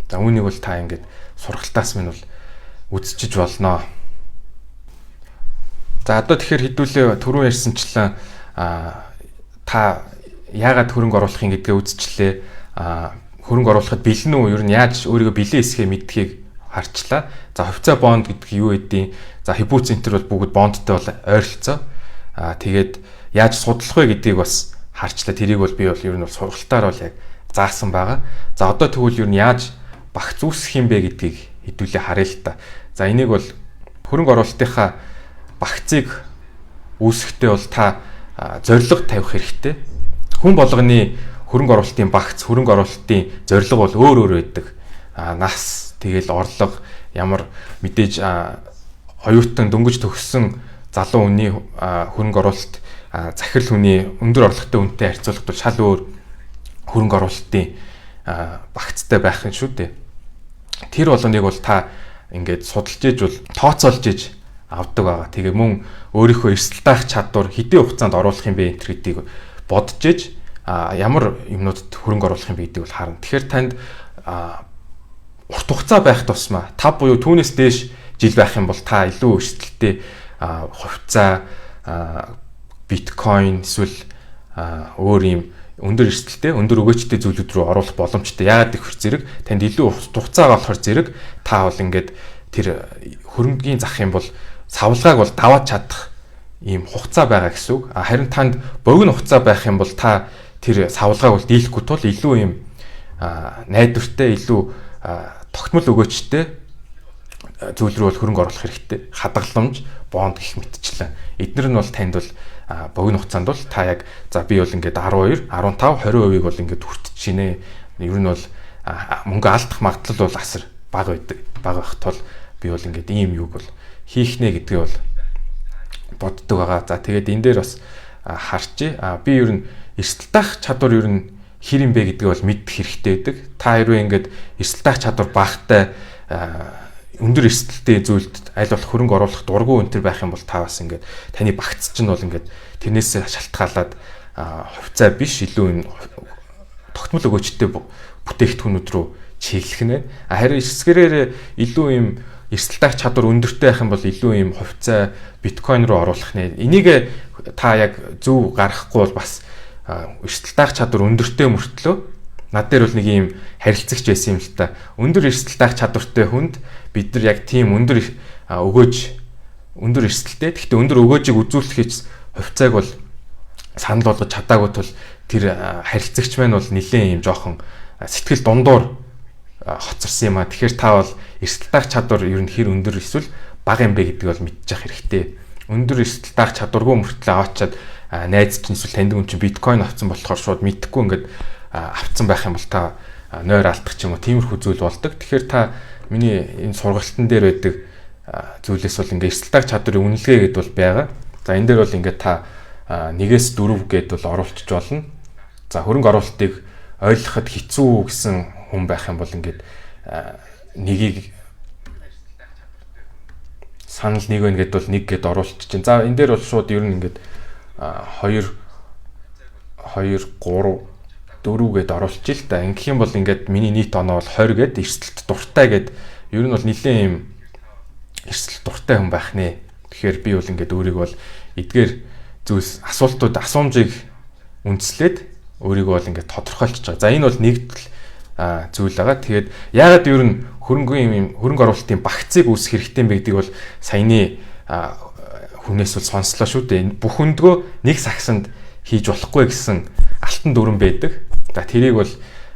За үүнийг бол та ингээд сургалтаас минь бол үзчихэж болно. За одоо тэгэхээр хэдүүлээ түрүү ярьсанчлан та яагаад хөрөнгө оруулахын гэдгээ үзчихлээ. Хөрөнгө оруулахад бэлэн үү? Ер нь яаж өөрийгөө бэлэн эсэхээ мэдхийг харчлаа. За хувьцаа бонд гэдэг юу гэдэг. За хибүүц центр бол бүгд бондтой бол ойролцоо. Тэгээд яаж судлах вэ гэдгийг бас харчлаа. Тэрийг бол би бол ер нь бол сургалтаар бол яг заасан байгаа. За одоо тэгвэл ер нь яаж багц үүсэх юм бэ гэдгийг хэдүүлээ харъя л та. За энийг бол хөрөнгө оруулалтынхаа багцыг үүсгэхдээ бол та зорилго тавих хэрэгтэй. Хүн болгоны хөрөнгө оруулалтын багц, хөрөнгө оруулалтын зорилго бол өөр өөр байдаг. Нас, тэгэл орлого, ямар мэдээж оюутан дөнгөж төгссөн залуу хүний хөрөнгө оруулалт, захирал хүний өндөр орлоготой үнэтэй харьцуулахад бол шал өөр хөрөнгө оруулалтын багцтай байх юм шүү дээ. Тэр болгоныг бол та ингээд судалж иж бол тооцоолж иж авдаг байгаа. Тэгээ мөн өөрийнхөө эрсдэл даах чадвар хэдийн хугацаанд оруулах юм бэ энэ гэдгийг бодож иж ямар юмнуудад хөрөнгө оруулах юм бэ гэдгийг бол харна. Тэгэхээр танд урт хугацаа байх тусмаа 5 буюу түүнээс дээш жил байх юм бол та илүү өрсөлдөлттэй хувьцаа, биткойн эсвэл өөр юм өндөр эрсдэлтэй, өндөр өгөөчтэй зүйлүүд рүү оруулах боломжтой. Яагаад гэвэл зэрэг танд илүү урт хугацаа болохоор зэрэг та бол ингээд тэр хөрөнгөний зах юм бол савлгааг бол даваад чадах ийм хугацаа байгаа гэсэн үг. Харин танд богино хугацаа байх юм бол та тэр савлгааг бол дийлэхгүй тул илүү ийм найдвартай, илүү тогтмол өгөөчтэй зүйл рүү бол хөрөнгө оруулах хэрэгтэй. Хадгаламж, бонд гэх мэтчлэн. Эднэр нь бол танд бол богино хугацаанд бол та яг за би бол ингээд 12, 15, 20% бол ингээд хүртэж шинэ. Ер нь бол мөнгө алдах магадлал бол асар бага байдаг. Бага байх тул би бол ингээд ийм юуг бол хийх нэ гэдгээ бол боддог байгаа. За тэгээд энэ дээр бас харчээ. Би ер нь эрсдэл даах чадвар ер нь хэр юм бэ гэдгээ бол мэдэх хэрэгтэй байдаг. Та хэрвээ ингээд эрсдэл даах чадвар багтай өндөр эрсдэлтэй зүйлд аль болох хөрөнгө оруулах дургүй өнтер байх юм бол та бас ингээд таны багц чинь бол ингээд тэрнээс шалтгаалаад хувьцаа биш илүү энэ тогтмол өгөөчтэй бүтээгдэхүүнүүд рүү чиглэх нэ. Харин эсгээрээр илүү юм эрсдэл даах чадвар өндөртэй байх юм бол илүү юм хувьцаа биткойн руу оруулах нэ. Энийг та яг зөв гаргахгүй бол бас эрсдэл даах чадвар өндөртэй мөртлөө над дээр бол нэг юм харилцагч байсан юм л та. Өндөр эрсдэл даах чадвартай хүнд бид нар яг тийм өндөр эрсдэлтэй. Гэхдээ өндөр өгөөжийг үзүүлэхийц хувьцааг бол санал болгож чадаагүй тул тэр харилцагч маань бол нэлээд юм жоохон сэтгэл дундуур хоцорсон юм а. Тэгэхээр та бол эрсдэл даах чадвар ер нь хэр өндөр эсвэл бага юм бэ гэдгийг бол мэдчих хэрэгтэй. Өндөр эрсдэл даах чадваргүй мөртлөө аваачаад найз чинь эсвэл таньд хүн чинь биткойн авсан болохоор шууд мэдхгүй ингээд авцсан байх юм бол та нойр алдах ч юм уу тиймэрхүү зүйл болдог. Тэгэхээр та миний энэ сургалтын дээр байдаг зүйлээс бол ингээд эрсдэл даах чадварын үнэлгээ гэдээ бол байгаа. За энэ дээр бол ингээд та 1-4 гэдээ бол оруулчих болно. За хөрөнгө оруулалтыг ойлгоход хэцүү гэсэн хүн байх юм бол ингээд нэгийг санал нэг байна гэдээ бол 1 гэдээ оруулчих чинь. За энэ дээр бол шууд ер нь ингээд 2 3 4 гэд оруулчих л да. Ингэх юм бол ингээд миний нийт оноо бол 20 гэд эрсдэлт дуртай гэд ер нь бол нэлээд юм эрсдэлт дуртай хүн байх нэ. Тэгэхээр би бол ингээд өөрийгөө бол эдгээр зүйлс асуумжийг үндслээд өөрийгөө бол ингээд тодорхойлчихж байгаа. За энэ бол нэг зүйл байгаа. Тэгээд яагаад ер нь хөрөнгө оруулалтын багцыг үүсгэх хэрэгтэй юм бэ гэдгийг бол саяны хүнээс бол сонслоо шүү дээ. Энэ бүх өндгөө нэг сагсанд хийж болохгүй гэсэн алтан дүрэн байдаг. За тэрийг бол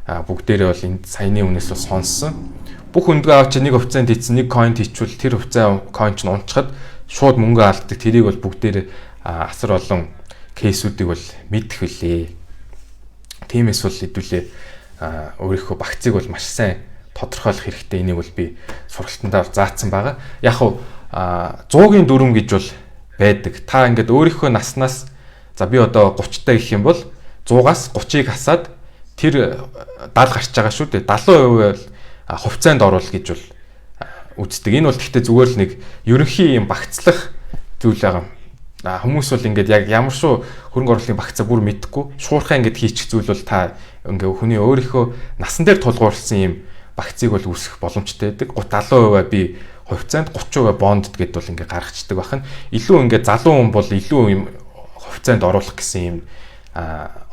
бүгдээрээ бол энэ саяны үнээс бол сонссон. Бүх өндгөө авч нэг хувьцаанд хийсэн нэг coin хийчихвэл тэр хувьцаа coin ч унцхад шууд мөнгө алддаг. Тэрийг бол бүгдээрээ асар олон кейсүүдийг бол мэдэх билээ. Тиймээс бол хэдүүлээ өөрийнхөө багцыг бол маш сайн тодорхойлох хэрэгтэй. Энийг бол би сургалтандаа заасан байгаа. Яг хуу 100-гийн дүрм гэж бол байдаг. Та ингээд өөрийнхөө наснаас за би одоо 30-тай гэх юм бол 100-аас 30-ыг хасаад тэр 70 гарч байгаа шүү дээ. 70% хувьцаанд оруул гэж бол үздэг. Энэ бол гэхдээ зүгээр л нэг ерөнхий юм багцлах зүйл байгаа. Хүмүүс бол ингээд яг ямар шүү хөрөнгө оруулалтын багцаа бүр мэдхгүй шуурхаа ингээд хийчих зүйл бол та ингээд хүний өөрийнхөө насан дээр тулгуурласан юм багцыг бол үүсгэх боломжтой байдаг. 70% би хувьцаанд 30% бондд гэд бол ингээд гаргацдаг бахан. Илүү ингээд залуу хүн бол илүү юм хувьцаанд оруулах гэсэн юм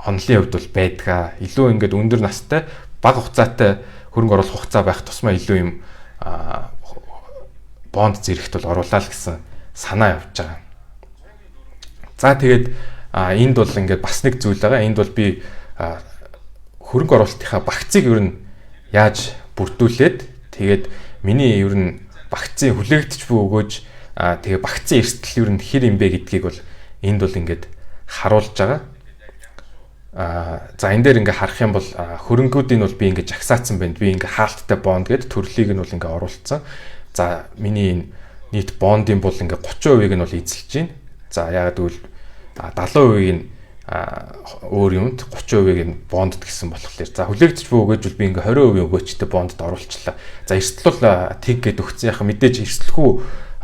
онлын хувьд бол байдгаа. Илүү ингээд өндөр настай бага хугацаатай хөрөнгө оруулах хугацаа байх тусмаа илүү юм бонд зэрэгт бол оруулаа л гэсэн санаа явж байгаа. За тэгээд энд бол ингээд бас нэг зүйл байгаа. Энд бол би хөрөнгө оруулалтынхаа багцыг ер нь яаж бүрдүүлээд тэгээд миний ер нь багцын хүлээгдэж буй өгөөж тэгээ багцын эрсдэл ер нь хэр юм бэ гэдгийг бол энд бол ингээд харуулж байгаа. За энэ дээр ингээд харах юм бол хөрөнгүүдийг бол би ингээд жагсаацсан байна. Би ингээд хаалттай бонд гэдэг төрлийг нь бол ингээд оруулсан. За миний нийт бондын бол ингээд 30%-ийг нь бол эзэлж байна. За яагаад гэвэл 70%-ийг нь өөр юмд 30%-ийг нь бондд гэсэн болохоор за хүлээгдэж буй өгөөж би ингээ 20% өгөөчтэй бондд оруулчлаа. За эрсдэл бол тэг гэд өгсөн яхаа мэдээж эрсдэлгүй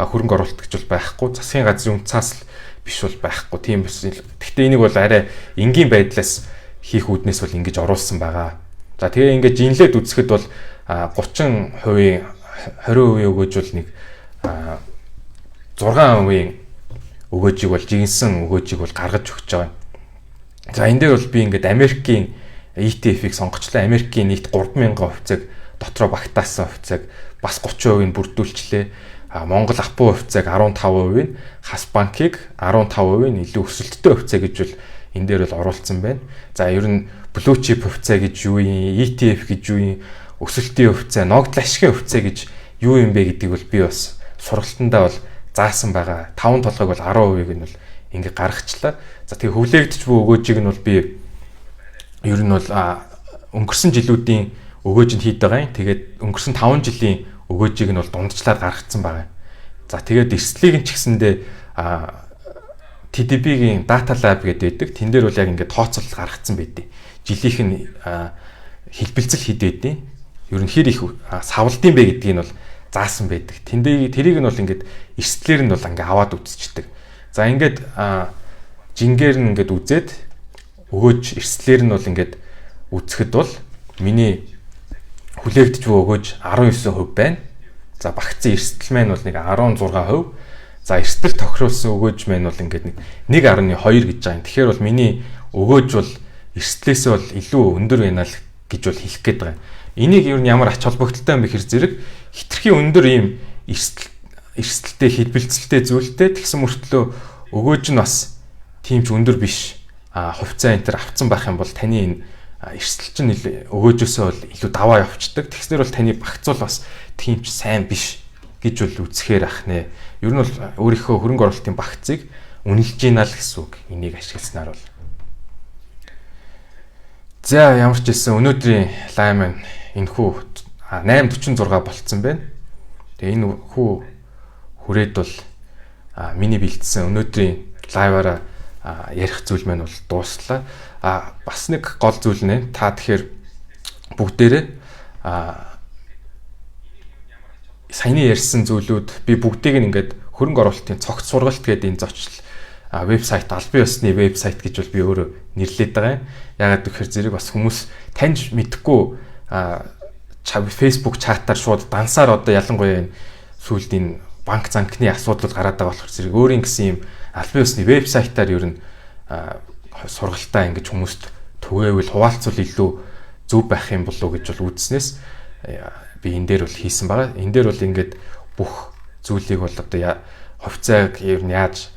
хөрөнгө оруулалт гэж бол байхгүй. Засгийн газрын үнцаас л биш бол байхгүй. Тийм биш. Гэхдээ энийг бол арай энгийн байдлаас хийх үүднээс бол ингэж оруулсан байгаа. За тэгээ ингэж инлээд үзэхэд бол 30%, 20% өгөөж бол нэг 6% өгөөжийг бол жигэнсэн өгөөжийг бол гаргаж өгч байгаа. За энэ дээр бол би ингээд Америкийн ETF-ийг сонгочлаа. Америкийн нийт 3,000 хувьцааг дотроо багтаасан хувьцааг бас 30% нь бүрдүүлчлээ. Монгол Апу хувьцааг 15%, Хас банкыг 15% нь илүү өсөлттэй хувьцаа гэж бол энэ дээр бол оруулсан байна. За ер нь Blue Chip хувьцаа гэж юу юм, ETF гэж юу юм, өсөлтийн хувьцаа, ногдол ашигын хувьцаа гэж юу юм бэ гэдгийг бол би бас сургалтандаа бол заасан байгаа. 5 толгойг бол 10%-ийг нь бол ингээ гаргачлаа. За тэгээ хүлээгдэж буй өгөөжийг нь бол би ер нь бол өнгөрсөн жилүүдийн өгөөжөнд хийдэг байгаа юм. Тэгээд өнгөрсөн 5 жилийн өгөөжийг нь бол дундчлаад гаргацсан байгаа. За тэгээд эрсдлийг нь ч гэсэндээ TDB-гийн Data Lab гэдэг байдаг. Тэн дээр бол яг ингээд тооцоолол гаргацсан байдیں۔ Жилийнх нь хэлбэлцэл хэд байдیں۔ Ер нь хэр их савлдсан бэ гэдгийг нь бол заасан байдаг. Тэрийг нь бол ингээд эрсдлээр нь бол ингээд аваад үзчихдэг. За ингээд жингээр нь ингээд үзээд өгөөж эрсдлээр нь бол ингээд үзэхэд бол миний хүлээгдэж буй өгөөж 19% байна. За багцсан эрсдэл маань бол нэг 16%. За эрсдэл тохируулсан өгөөж маань бол ингээд 1.2 гэж байгаа юм. Тэгэхээр бол миний өгөөж бол эрсдлээсээ бол илүү өндөр байна л гэж бол хэлэх гээд байгаа. Энийг ер нь ямар ач холбогдолтой юм бэ гэхээр зэрэг хитрхийн өндөр ийм эрсдэлтэй хэлбэлцэлтэй зүйлтэй тэгсэн мөртлөө өгөөж нь бас тийм ч өндөр биш. Хувьцаа энэ төр авцсан байх юм бол таны энэ эрсдэл чинь өгөөжөөсөө бол илүү даваа явцдаг. Тэгснэр бол таны багц бол бас тийм ч сайн биш гэж бол үзэхээр ах нэ. Ер нь бол өөрийнхөө хөрөнгө оруулалтын багцыг үнэлж гинэ л гэсэн үг. Энийг ашигласнаар бол. За ямар ч хэлсэн өнөөдрийн лайв маань энэхүү 8:46 болцсон байна. Тэгээ энэ хүү хүрээд бол миний бэлдсэн өнөөдрийн лайваараа ярих зүйл маань бол дууслаа. Бас нэг гол зүйл нэ. Та тэгэхээр бүгдээрээ саяны ярьсан зүйлүүд би бүгдийг ингээд хөрөнгө оруулалтын цогц сургалт гэдэг энэ зочлол вебсайт албан ёсны вебсайт гэж бол би өөрөө нэрлээд байгаа юм. Ягаад гэхээр зэрэг бас хүмүүс таньж мэдхгүй Facebook чатаар шууд дансаар одоо ялангуяа энэ сүүлд энэ банк занкны асуудал гараад байгаа болохоор зэрэг өөрийн гэсэн юм албан ёсны вебсайтаар ер нь сургалтаа ингэж хүмүүст түгээвэл хуваалцвал илүү зөв байх юм болов уу гэж бол үзснээс би энэ дээр бол хийсэн байгаа. Энэ дээр бол ингээд бүх зүйлийг бол одоо хувьцааг ер нь яаж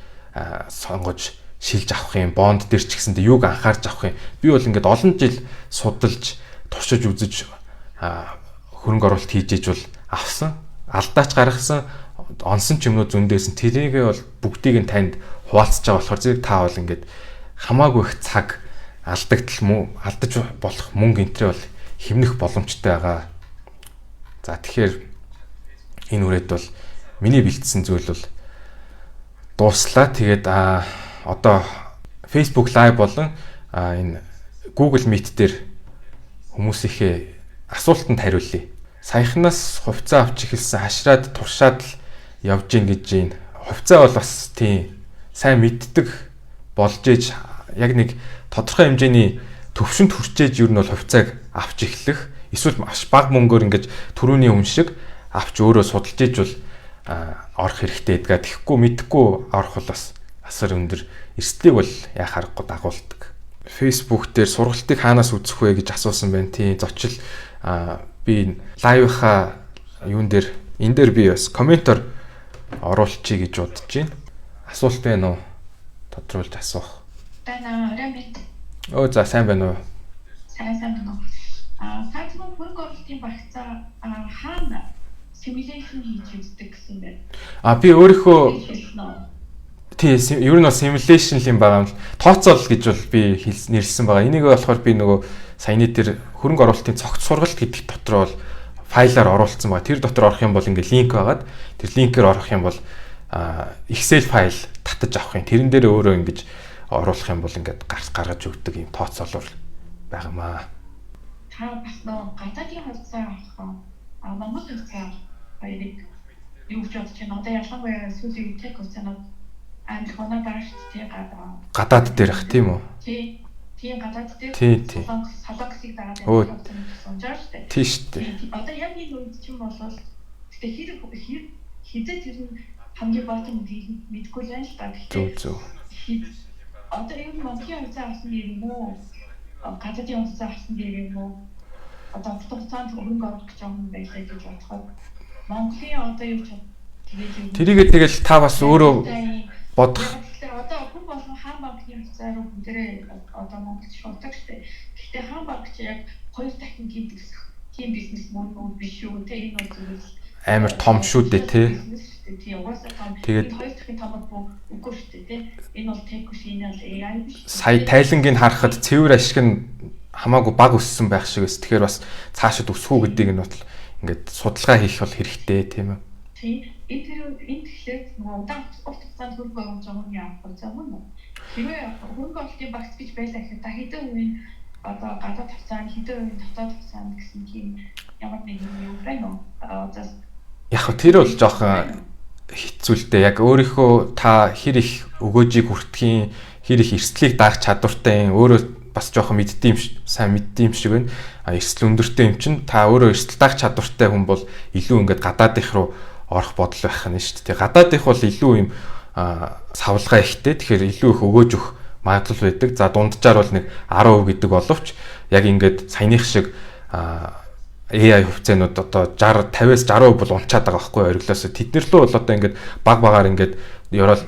сонгож шилж авах юм, бонд дээр ч гэсэндээ юуг анхаарч авах юм. Би бол ингээд олон жил судалж, туршиж үзэж хөрөнгө оруулалт хийж иж бол авсан. Алдаач гаргасан, онсон ч юмнууд зөндөөсөн. Тэрийгээ бол бүгдийг нь танд хуваалцаж байгаа болохоор зэрэг та бол ингээд хамаагүй их цаг алдаж болох мөнгө энтрээ бол хэмнэх боломжтой байгаа. За тэгэхээр энэ үрээд бол миний бэлдсэн зүйл бол дууслаа. Тэгээд одоо Facebook Live болон энэ Google Meet дээр хүмүүсийнхээ асуултанд хариулъя. Саяхнаас хувьцаа авч эхэлсэн хашраад туршаад л явж гин гэж юм. Хувьцаа бол бас тийм сайн мэддэг болж ээж яг нэг тодорхой хэмжээний төвшөнд хүрчээж юу нь бол хувьцааг авч эхлэх эсвэл маш бага мөнгөөр ингэж түрүүний хүн шиг авч өөрөө судалж иж бол орох хэрэгтэй гэдгээ тэгэхгүй мэдхгүй орох бол бас асар өндөр эрсдлийг бол яах аргагүй дагуулдаг. Facebook дээр сургалтыг хаанаас үзэх вэ гэж асуусан байна. Тийм зочил би лайвынхаа юун дээр энэ дээр би бас комментор оруулчихъя гэж бодож байна. Асуулт байна уу? Тодруулж асуух. Байна ремит. За сайн байна уу? Сайн байна уу? Сайтын хөрөнгө оруулалтын багцаа хаана simulation хийж үздэг гэсэн байна. Би өөрийнхөө ер нь simulation юм байгаа юм л тооцоол гэж бол би нэрлсэн байгаа. Энийг болохоор би нөгөө саяны тэр хөрөнгө оруулалтын цогц сургалт гэдэг дотор бол файлаар оруулсан байгаа. Тэр дотор орох юм бол ингээ линк байгаад тэр линкээр орох юм бол Excel файл татаж авах юм. Тэрэн дээр өөрөө ингэж оруулах юм бол ингээд гаргаж өгдөг юм тооцоолол байгаамаа. Та бас нөө гадаадын хувьцаа авах Монгол хувьцаа хоёрыг юу гэж бодож байна? Одоо ялангуяа сүүлийн тек хувьцаанууд Антхона дараач тий гадаад дээр ах тийм үү? Тийм гадаад дээр солонгосыг дагаад байсан жаа штэ. Тийм штэ. Одоо яг энэ үед чинь болол тэгэхээр хизээ тэр нь хамгийн баатан мэдгүй л байна л та. Зөв. Одоо энэ Монголын хувьцаа авсан юм уу? Гадаадын хувьцаа авсан юм уу? Одоо автоцаанд хөрөнгө оруулах гэж байгаа юм байлаа гэж бодоход Монголын одоо юу ч тэрийгээ тэгэл та бас өөрөө бодох. Одоо хүн болгон хаан банкны хувьцаа руу бүгдээ одоо Монголд шуулдаг штэ. Гэхдээ хаан банк чи яг 2 дахин гидэх тийм бизнес мөн биш үү те энэ бол амар том шүү дээ те. Тийм угаасаа том. Тэгээд 2 дахин томод үгүй штэ те. Энэ бол tech шинэл AI биш. Сая тайлангийг харахад цэвэр ашиг нь хамаагүй баг өссөн байх шиг эс. Тэгэхээр бас цаашид өсөх үү гэдгийг нь бол ингээд судалгаа хийх бол хэрэгтэй тийм үү? Тийм. Энэ тэгэхээр нөгөө удаан хугацаанд хөрөнгө оруулж байгаа юм яах вэ? Зөв үү? Хэрвээ хөрөнгө оруулалтын багц гэж байлаа гэхэд та хэдэн үеийн одоо гадаад хувьцаанд хэдэн үеийн дотоод хувьцаанд гэсэн тийм ямар нэг юм байна уу? Яг хөө тэр бол жоохон хэцүүлтэй. Яг өөрийнхөө та хэр их өгөөжийг хүртэхийн, хэр их эрсдлийг даах чадвартай өөрөө бас жоохон мэддэм сайн мэддэм шиг байна. Эрсдэл өндөртэй юм чинь та өөрөө эрсдэл даах чадвартай хүн бол илүү ингээд гадаадынх руу орох бодол байх нь шүү дээ. Гадаадынх бол илүү юм савлгаа ихтэй. Тэгэхээр илүү их өгөөж өгөх магадлал байдаг. За дунджаар бол нэг 10% гэдэг боловч яг ингээд саяных шиг AI хувьцаанууд одоо 50-аас 60% бол унчаад байгаа байхгүй ориглоосоо. Тэднэр лөө бол одоо ингээд баг багаар ингээд ёрол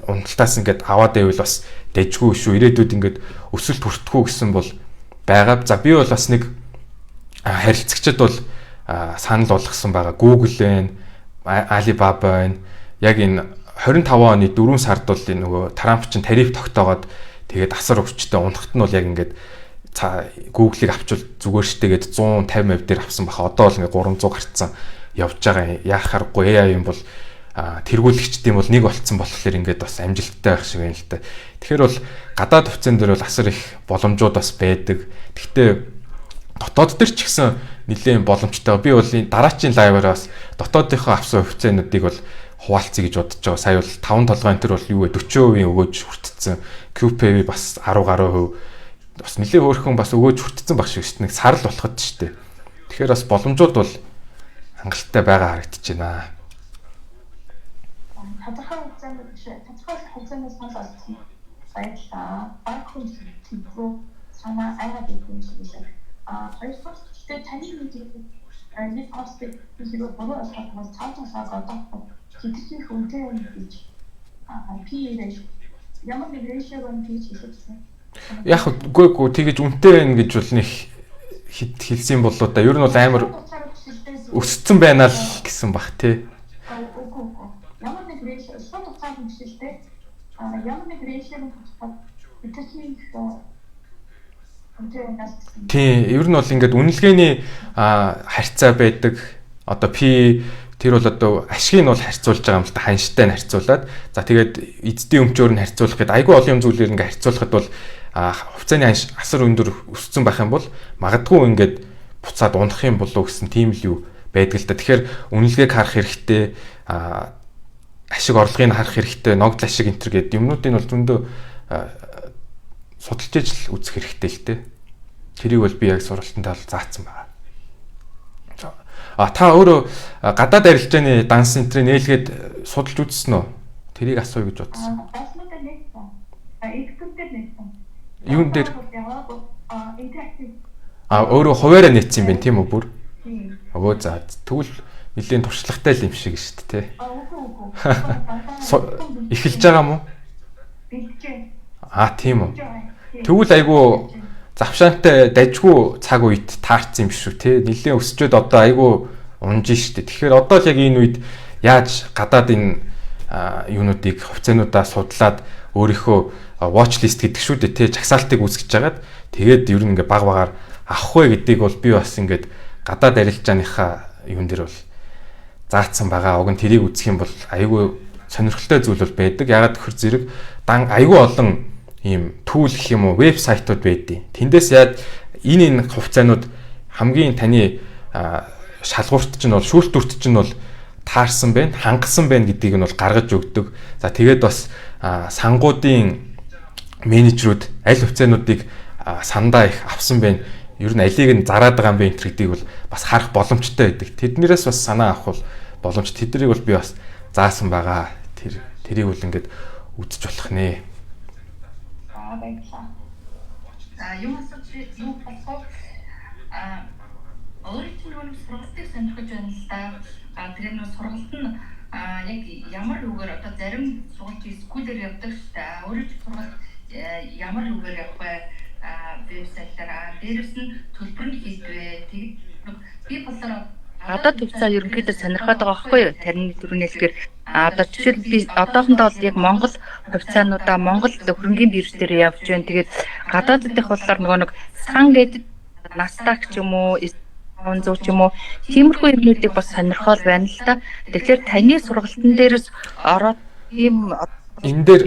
унталтаас ингээд аваад байвал бас дэжгүй шүү. Ирээдүйд ингээд өсөлт хүртэхгүй гэсэн бол байгаа. За би бол бас нэг харилцагчид бол санал болгосон байгаа. Google байна, Alibaba байна. Яг энэ 25 оны 4 сард бол энэ нөгөө Трамп чинь тариф тогтоогоод тэгээд асар өвчтөй унахт нь бол яг ингээд Google-ыг авчвал зүгээр штэйгээд 150% дээр авсан баха. Одоо бол ингээд 300 гарцсан явж байгаа. Яах аргагүй AI юм бол тэргүүлэгчдийн бол нэг болцсон болохоор ингээд бас амжилттай байх шиг байна л да. Тэгэхээр бол гадаад хувьцаан дээр бол асар их боломжууд бас байдаг. Гэхдээ дотоод дээр ч гэсэн нэлээд боломжтой. Би бол дараачийн лайваар бас дотоодынхоо авсан хувьцаануудыг бол хуваалцъя гэж бодож байгаа. Сая бол 5 толгойн төр бол юу вэ 40% өгөөж хүртсэн. QPV бас 10 гаруй % бас нэлээд өөрхөн бас өгөөж хүртсэн баг шиг шүү дээ. Нэг сар л болоход шүү дээ. Тэгэхээр бас боломжууд бол хангалттай байгаа харагдаж байна. Тодорхой хугацаанаас хойш баярлалаа. Банк хүндрүү санаа айгаад ирэх юм шиг байна. Хоёрдугаар гэхдээ таны нэг постыг хийгээ болоо асуухаас цаашаа одоо хэдийх үнэтэй гэж PE ямар нэг ratio-г хийж хэлсэн. Яг үгүй тэгэж үнэтэй байна гэж бол нэг хэлсэн болоо да. Ер нь бол амар өссөн байна л гэсэн бах тий. Ямар нэг ratio шууд уцаад хэмжээлтэй ямар нэг ratio-г хэдийх тий, ер нь бол ингээд үнэлгээний харьцаа байдаг. Одоо P тэр бол одоо ашгийг нь бол харьцуулж байгаа юм л та ханштай нь харьцуулаад. За тэгээд эзэдийн өмчөөр нь харьцуулах гэдэг айгүй олон юм зүйлээр ингээд харьцуулахад бол хувьцааны ханш асар өндөр өссөн байх юм бол магадгүй ингээд буцаад унах юм болов уу гэсэн тийм л юу байдаг л да. Тэгэхээр үнэлгээг харах хэрэгтэй, ашиг орлогыг харах хэрэгтэй, ногдол ашиг энтер гэдэг юмнуудыг бол зөндөө судалж ижил үзэх хэрэгтэй л дээ. Тэрийг бол би яг сургалтанд бол заасан байгаа. Та өөрөө гадаад арилжааны данс центрийн нээлгээд судалж үзсэн үү? Тэрийг асууя гэж бодсон. Юун дээр? Өөрөө хуваараа нээсэн юм байна тийм үү бүр? Өө за тэгвэл нэлийн туршлагатай л юм шиг шүү дээ. Эхэлж байгаа юм уу? Тийм үү. Тэгвэл айгүй завшаантай дажгүй цаг үед таарсан юм шүү те. Нилийн өсчөөд одоо айгүй унж штэ. Тэгэхээр одоо л яг энэ үед яаж гадаад энэ юунуудыг хувьцаануудаа судлаад өөрийнхөө watch list гэдэг шүү дээ те. Жагсаалтыг үүсгэж жагаад тэгээд ер нь ингээ баг багаар авах вэ гэдгийг бол би бас ингээд гадаад арилжааныхаа юун дээр бол заацсан байгаа. Уг нь тэрийг үзэх юм бол айгүй сонирхолтой зүйл бол байдаг. Ягаад гэхээр зэрэг айгүй олон ийм түүл гэх юм уу вебсайтууд байдیں۔ Тэндээс яад энэ хувьцаанууд хамгийн таны шалгуурт чинь бол шүүлтүрт чинь бол таарсан байна, хангасан байна гэдгийг нь бол гаргаж өгдөг. За тэгээд бас сангуудын менежерүүд аль хувьцаануудыг сандаа их авсан байна. Ер нь алийг нь зараад байгаа юм бэ гэдгийг бол бас харах боломжтой байдаг. Тэднэрээс бас санаа авах бол боломж. Тэднийг бол би бас заасан байгаа. Тэрийг бол ингээд үзэж болох нэ. Баярлалаа. Юу асууж юу болох өөрийнхөө нэг сургалтыг сонирхож байна л да. Тэр нэг сургалт нь яг ямар үгээр одоо зарим сургалт скуулээр явдаг шүү дээ. Өөрөөр сургалт ямар үгээр явах вэ? Вебсайтаар дээрээс нь төлбөр нь хийдвэ. Тэгээд би болохоор гадаад хувьцаа ерөнхийдөө сонирхоод байгаа байхгүй юу? Тарны төрөний хэлгээр одоо жишээл би одоохондоо бол яг Монгол хувьцаануудаа Монгол хөрөнгөний бирж дээр явж байна. Тэгээд гадааддынх болохоор нөгөө нэг сан гэдэг Nasdaq ч юм уу, S&P ч юм уу тиймэрхүү юмнуудыг бас сонирхол байна л да. Тэгэхээр таны сургалтын дээрээс ороод ийм энэ дээр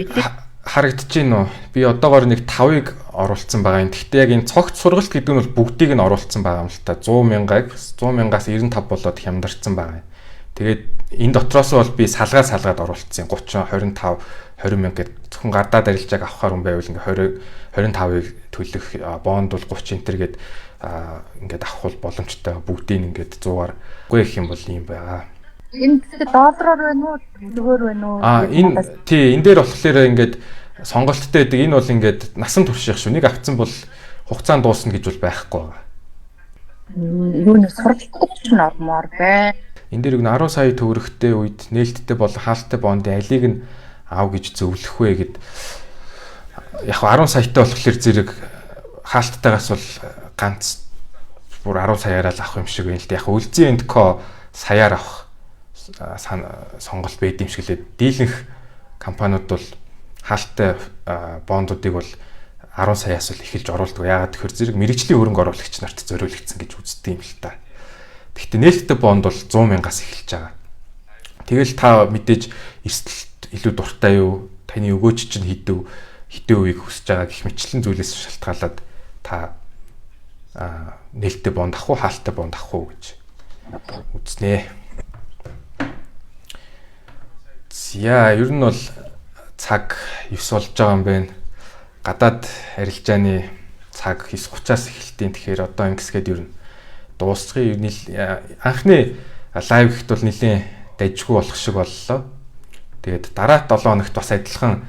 харагдаж байна уу? Би одоогоор нэг 5-ыг оруулсан байгаа юм. Гэхдээ яг энэ цогц сургалт гэдэг нь бол бүгдийг нь оруулсан байгаа юм л та. 100,000-аас 95 болоод хямдарсан байгаа юм. Тэгээд энэ дотроос бол би салгаад оруулсан. 30, 25, 20,000 гэдэг зөвхөн гардаа дарилжааг авахаар юм байвал ингээ 25-ыг төлөх, бонд бол 30 энтер гээд ингээд авах бол боломжтой. Бүгдийг ингээд 100-аар үгүй их юм бол юм байгаа. энэ гэдэг доллараар байна уу? Төгөөр байна уу? Энэ дээр болохоор ингээд сонголттой байдаг. Энэ бол ингээд насан турших шүү. Нэг авцсан бол хугацаанд дуусна гэж бол байхгүй байгаа. Юу нэг сургалтууд ч нормоор бай. Энэ дээр 10 сая төгрөгтэй үед нээлттэй болон хаалттай бондын алийг нь аав гэж зөвлөх вэ гэд яг 10 саятай болохоор зэрэг хаалттайгаас бол ганц бүр 10 саяараа л авах юм шиг байна л да. Яг Үлзий энд ко саяар авах сонголт байд юм шиг лээ. Дийлэнх компаниуд бол хаалттай бондуудыг бол 10 саяас л эхэлж оруулдаг. Яагаад гэхээр зэрэг мэрэгжлийн хөрөнгө оруулагч нарт зориулагдсан гэж үздэг юм л та. Гэхдээ нээлттэй бонд бол 100,000-аас эхэлж байгаа. Тэгэл та мэдээж эрсдэлт илүү дуртай юу? Таны өгөөч чинь хэдэн үеийг хүсэж байгаа гэх мэтлэн зүйлээс шалтгаалаад та нээлттэй бонд авах уу, хаалттай бонд авах уу гэж үзнэ. За, ер нь бол цаг 9 болж байгаа юм байна. Гадаад арилжааны цаг 9:30-аас эхэлтийн. Тэгэхээр одоо ингэсгээд ер нь дуусгая. Анхны лайв ихт бол нэлийн дайжгүй болох шиг боллоо. Тэгээд дараа 7 хоногт бас адилхан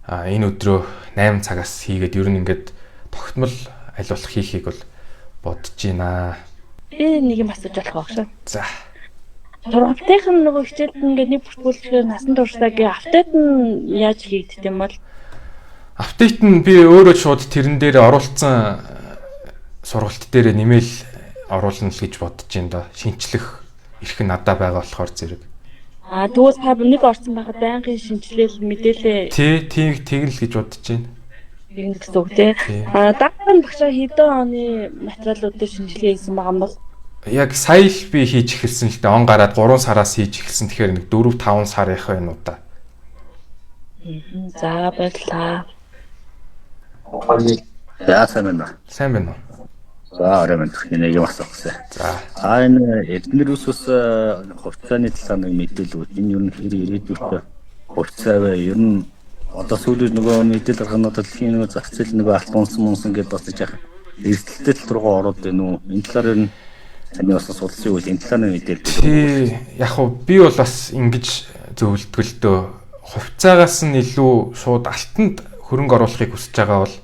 энэ өдрөө 8 цагаас хийгээд ер нь ингээд тогтмол аль болох хийхийг бол бодож байна. Би нэг юм асууж болох байх шүү. За. Сургалтын нөгөө хичээлд ингээд нэг бүртгүүлгээр насан туршлагын апдейт нь яаж хийгддэг юм бол? Апдейт нь би өөрөө шууд тэрэн дээр оруулсан сургалт дээр нэмэл оруулна л гэж бодож байна да. Шинчлэх эрх нь надад байгаа болохоор зэрэг. Тэгвэл та нэг орсон байхад байнгын шинжилэл мэдээлээ тийм л гэж бодож байна. юм гэсэн үг тий. Дараа нь багшаа хэдэн оны материалуудыг шинжилгээ хийсэн байгаа юм бол? Яг сая л би хийж эхэлсэн л дээ. Он гараад 3 сараас хийж эхэлсэн. Тэгэхээр нэг 4-5 сар их байна уу та. За баярлалаа. Сайн байна. Сайн байна уу? За оройн нэг юм асуусан. За. Энэ эдгээр үсэс хувьцааны талаар нэг мэдээлэл энэ юу нэр ирээдүйд хувьцаа бай ер нь одоо сүүлийн нөгөө мэдээлэл гаргануудад дэлхийн нөгөө зах зээл нөгөө альбонсон гэдээ бас яах эрсдэлтэй тал руугаа ороод байна уу? Энэ талаар нь таны бас судалсан үйл энэ талаар мэдээлэл. Тий, яг хөө би бол бас ингэж зөвлөдөг л дөө. Хувьцаагаас нь илүү шууд алтанд хөрөнгө оруулахыг хүсэж байгаа бол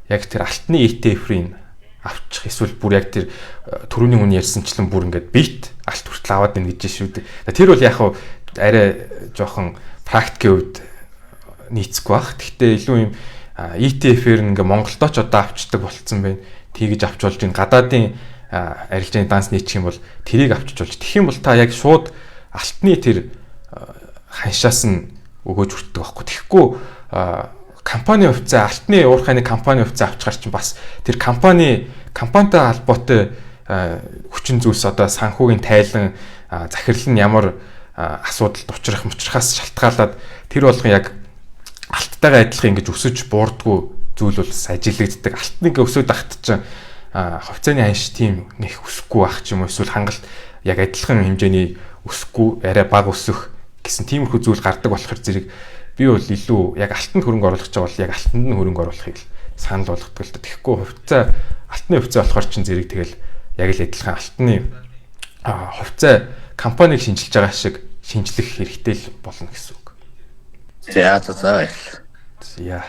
яг тэр алтны ETF-ийн авчих эсвэл бүр яг тэр түрүүний хүн ярьсанчлан бүр ингээд бит алт хүртэл аваад байна гэж шүү дээ. Тэр бол яг хөө арай жоохон практикийн үед нийцэхгүй бах. Гэхдээ илүү юм ETF-ээр ингээ Монголдоо ч одоо авчдаг болцсон байна. Тгийж авч болж ин гадаадын арилжааны данс нийчих юм бол тэрийг авчиж болж. Тэгэх юм бол та яг шууд алтны тэр ханшаас нь өгөөж хүртдэг байхгүй. Тэгэхгүй компани хувьцаа алтны уурхайны компани хувьцаа авчихар чинь бас тэр компанитай холбоотой хүчин зүйлс одоо санхүүгийн тайлан захирал нь ямар асуудалд учрахаас шалтгаалаад тэр болгон яг алттайгаа адилхан ингэж өсөж буурдгүй зүйл бол ажиглагддаг. Алтныг өсөд ахт чинь хувьцааны ханш тийм их өсөхгүй байх ч юм уу эсвэл хангалт яг адилхан хэмжээний өсөхгүй арай бага өсөх гэсэн тиймэрхүү зүйл гардаг болохоор зэрэг би бол илүү яг алтанд хөрөнгө оруулах гэж бол яг алтанд нь хөрөнгө оруулахыг л санал болгодог л да. Тэгэхгүй хувьцаа алтны хувьцаа болохоор чинь зэрэг тэгэл яг л адилхан алтны хувьцаа компаниг шинжилж байгаа шиг шинжлэх хэрэгтэй л болно гэсэн үг. За баярлалаа. За